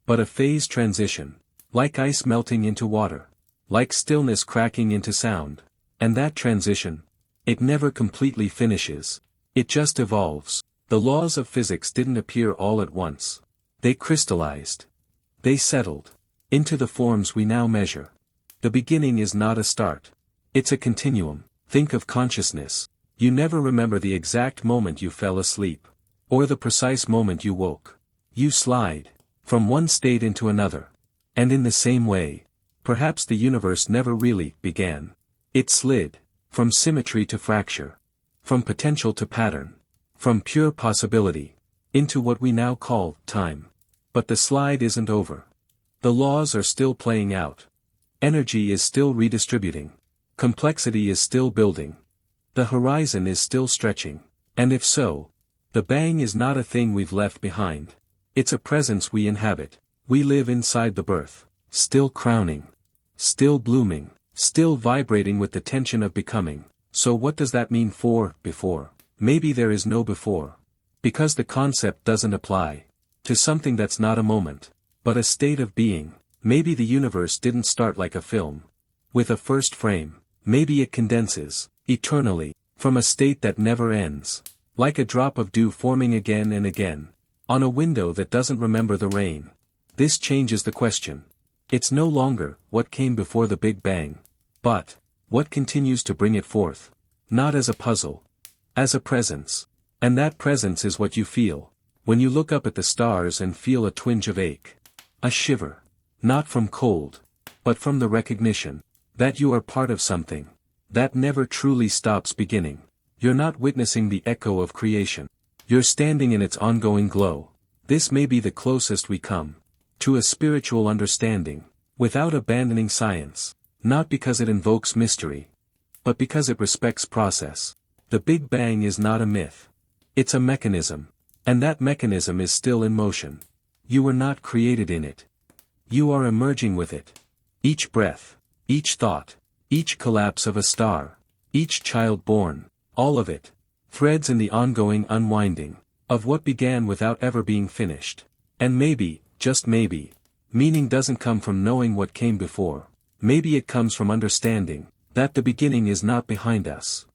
but a phase transition, like ice melting into water, like stillness cracking into sound. And that transition, it never completely finishes. It just evolves. The laws of physics didn't appear all at once. They crystallized. They settled into the forms we now measure. The beginning is not a start. It's a continuum. Think of consciousness. You never remember the exact moment you fell asleep, or the precise moment you woke. You slide from one state into another. And in the same way, perhaps the universe never really began. It slid from symmetry to fracture, from potential to pattern, from pure possibility into what we now call time. But the slide isn't over. The laws are still playing out. Energy is still redistributing. Complexity is still building. The horizon is still stretching. And if so, the bang is not a thing we've left behind. It's a presence we inhabit. We live inside the birth, still crowning, still blooming, still vibrating with the tension of becoming. So what does that mean for before? Maybe there is no before. Because the concept doesn't apply to something that's not a moment, but a state of being. Maybe the universe didn't start like a film, with a first frame. Maybe it condenses, eternally, from a state that never ends, like a drop of dew forming again and again, on a window that doesn't remember the rain. This changes the question. It's no longer, what came before the Big Bang? But, what continues to bring it forth? Not as a puzzle. As a presence. And that presence is what you feel. When you look up at the stars and feel a twinge of ache. A shiver. Not from cold. But from the recognition. That you are part of something. That never truly stops beginning. You're not witnessing the echo of creation. You're standing in its ongoing glow. This may be the closest we come. To a spiritual understanding. Without abandoning science. Not because it invokes mystery. But because it respects process. The Big Bang is not a myth. It's a mechanism. And that mechanism is still in motion. You were not created in it. You are emerging with it. Each breath. Each thought. Each collapse of a star. Each child born. All of it. Threads in the ongoing unwinding. Of what began without ever being finished. And maybe, just maybe, meaning doesn't come from knowing what came before. Maybe it comes from understanding that the beginning is not behind us,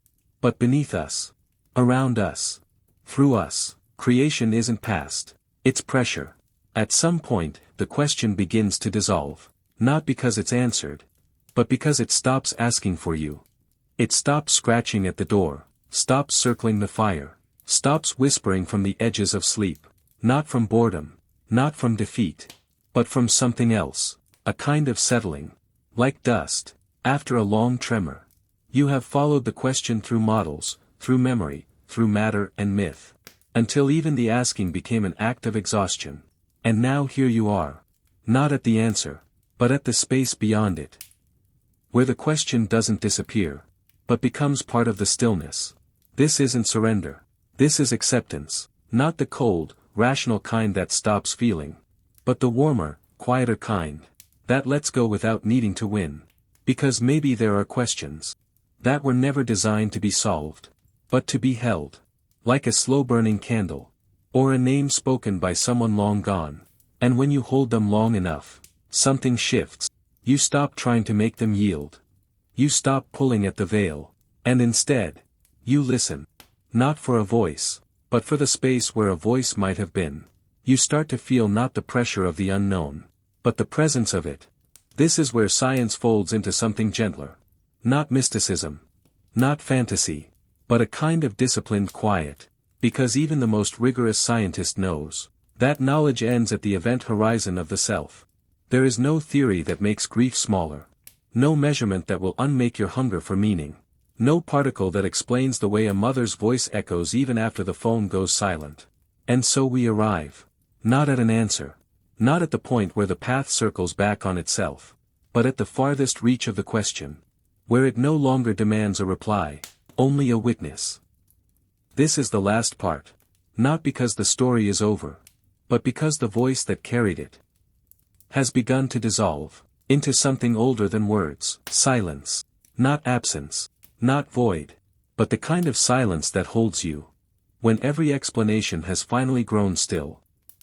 but beneath us, around us, through us. Creation isn't past, it's pressure. At some point, the question begins to dissolve, not because it's answered, but because it stops asking for you. It stops scratching at the door, stops circling the fire, stops whispering from the edges of sleep, not from boredom, not from defeat, but from something else, a kind of settling. Like dust, after a long tremor. You have followed the question through models, through memory, through matter and myth. Until even the asking became an act of exhaustion. And now here you are. Not at the answer, but at the space beyond it. Where the question doesn't disappear, but becomes part of the stillness. This isn't surrender. This is acceptance, not the cold, rational kind that stops feeling. But the warmer, quieter kind. That lets go without needing to win. Because maybe there are questions that were never designed to be solved, but to be held. Like a slow-burning candle. Or a name spoken by someone long gone. And when you hold them long enough, something shifts. You stop trying to make them yield. You stop pulling at the veil. And instead, you listen. Not for a voice, but for the space where a voice might have been. You start to feel not the pressure of the unknown, but the presence of it. This is where science folds into something gentler. Not mysticism. Not fantasy. But a kind of disciplined quiet. Because even the most rigorous scientist knows that knowledge ends at the event horizon of the self. There is no theory that makes grief smaller. No measurement that will unmake your hunger for meaning. No particle that explains the way a mother's voice echoes even after the phone goes silent. And so we arrive. Not at an answer. Not at the point where the path circles back on itself, but at the farthest reach of the question, where it no longer demands a reply, only a witness. This is the last part. Not because the story is over, but because the voice that carried it has begun to dissolve into something older than words. Silence. Not absence. Not void. But the kind of silence that holds you. When every explanation has finally grown still.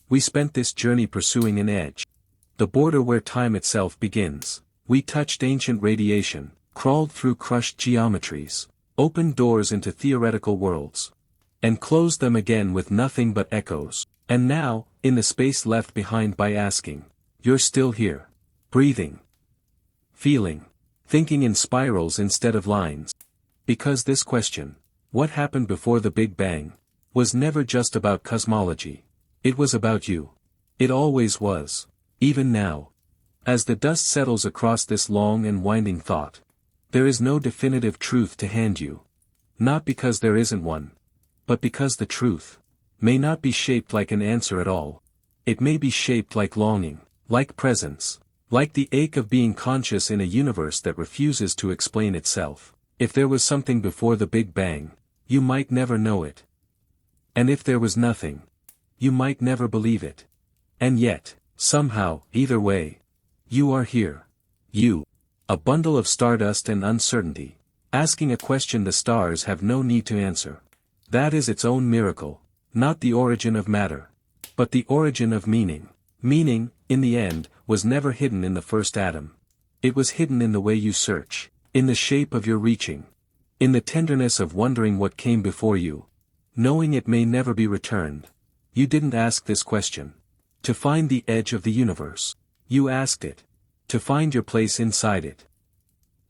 We spent this journey pursuing an edge. The border where time itself begins. We touched ancient radiation, crawled through crushed geometries, opened doors into theoretical worlds, and closed them again with nothing but echoes. And now, in the space left behind by asking, you're still here. Breathing. Feeling. Thinking in spirals instead of lines. Because this question, what happened before the Big Bang, was never just about cosmology. It was about you. It always was. Even now. As the dust settles across this long and winding thought, there is no definitive truth to hand you. Not because there isn't one, but because the truth may not be shaped like an answer at all. It may be shaped like longing, like presence, like the ache of being conscious in a universe that refuses to explain itself. If there was something before the Big Bang, you might never know it. And if there was nothing, you might never believe it. And yet, somehow, either way, you are here. You. A bundle of stardust and uncertainty, asking a question the stars have no need to answer. That is its own miracle, not the origin of matter, but the origin of meaning. Meaning, in the end, was never hidden in the first atom. It was hidden in the way you search, in the shape of your reaching, in the tenderness of wondering what came before you, knowing it may never be returned. You didn't ask this question To find the edge of the universe. You asked it. To find your place inside it.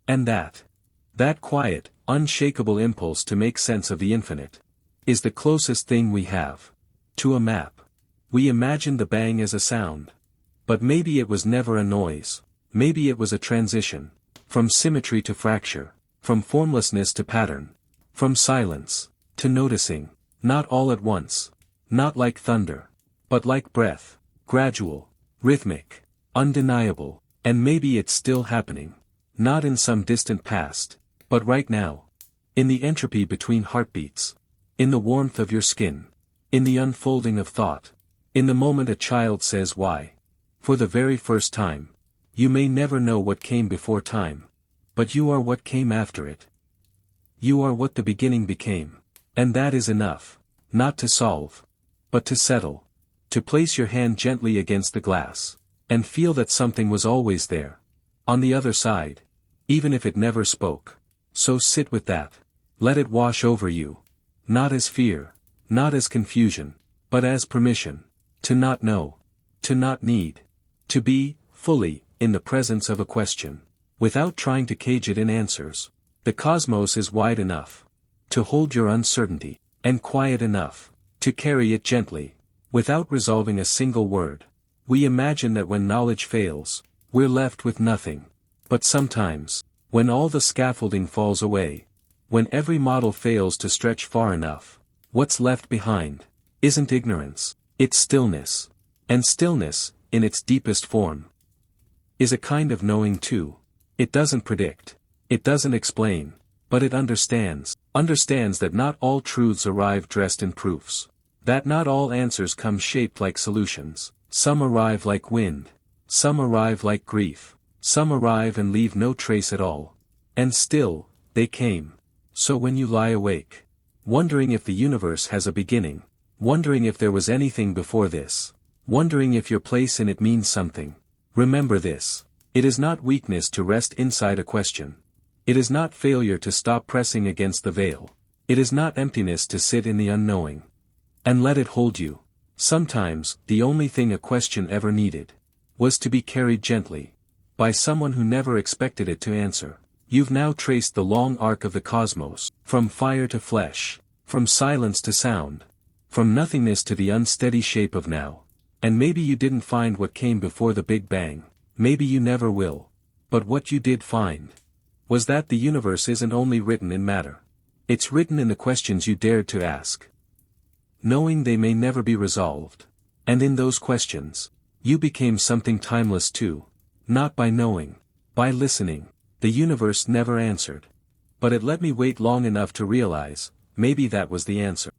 And that quiet, unshakable impulse to make sense of the infinite, is the closest thing we have to a map. We imagine the bang as a sound. But maybe it was never a noise. Maybe it was a transition. From symmetry to fracture. From formlessness to pattern. From silence to noticing. Not all at once. Not like thunder. But like breath. Gradual. Rhythmic. Undeniable. And maybe it's still happening. Not in some distant past. But right now. In the entropy between heartbeats. In the warmth of your skin. In the unfolding of thought. In the moment a child says why. For the very first time. You may never know what came before time. But you are what came after it. You are what the beginning became. And that is enough. Not to solve. But to settle. To place your hand gently against the glass. And feel that something was always there. On the other side. Even if it never spoke. So sit with that. Let it wash over you. Not as fear. Not as confusion. But as permission. To not know. To not need. To be, fully, in the presence of a question. Without trying to cage it in answers. The cosmos is wide enough. To hold your uncertainty. And quiet enough. To carry it gently. Without resolving a single word. We imagine that when knowledge fails, we're left with nothing. But sometimes, when all the scaffolding falls away, when every model fails to stretch far enough, what's left behind isn't ignorance, it's stillness. And stillness, in its deepest form, is a kind of knowing too. It doesn't predict, it doesn't explain, but it understands that not all truths arrive dressed in proofs, that not all answers come shaped like solutions. Some arrive like wind. Some arrive like grief. Some arrive and leave no trace at all. And still, they came. So when you lie awake, wondering if the universe has a beginning, wondering if there was anything before this, wondering if your place in it means something, remember this. It is not weakness to rest inside a question. It is not failure to stop pressing against the veil. It is not emptiness to sit in the unknowing. And let it hold you. Sometimes, the only thing a question ever needed was to be carried gently by someone who never expected it to answer. You've now traced the long arc of the cosmos, from fire to flesh, from silence to sound, from nothingness to the unsteady shape of now. And maybe you didn't find what came before the Big Bang, maybe you never will. But what you did find was that the universe isn't only written in matter. It's written in the questions you dared to ask, knowing they may never be resolved. And in those questions, you became something timeless too. Not by knowing, by listening. The universe never answered. But it let me wait long enough to realize, maybe that was the answer.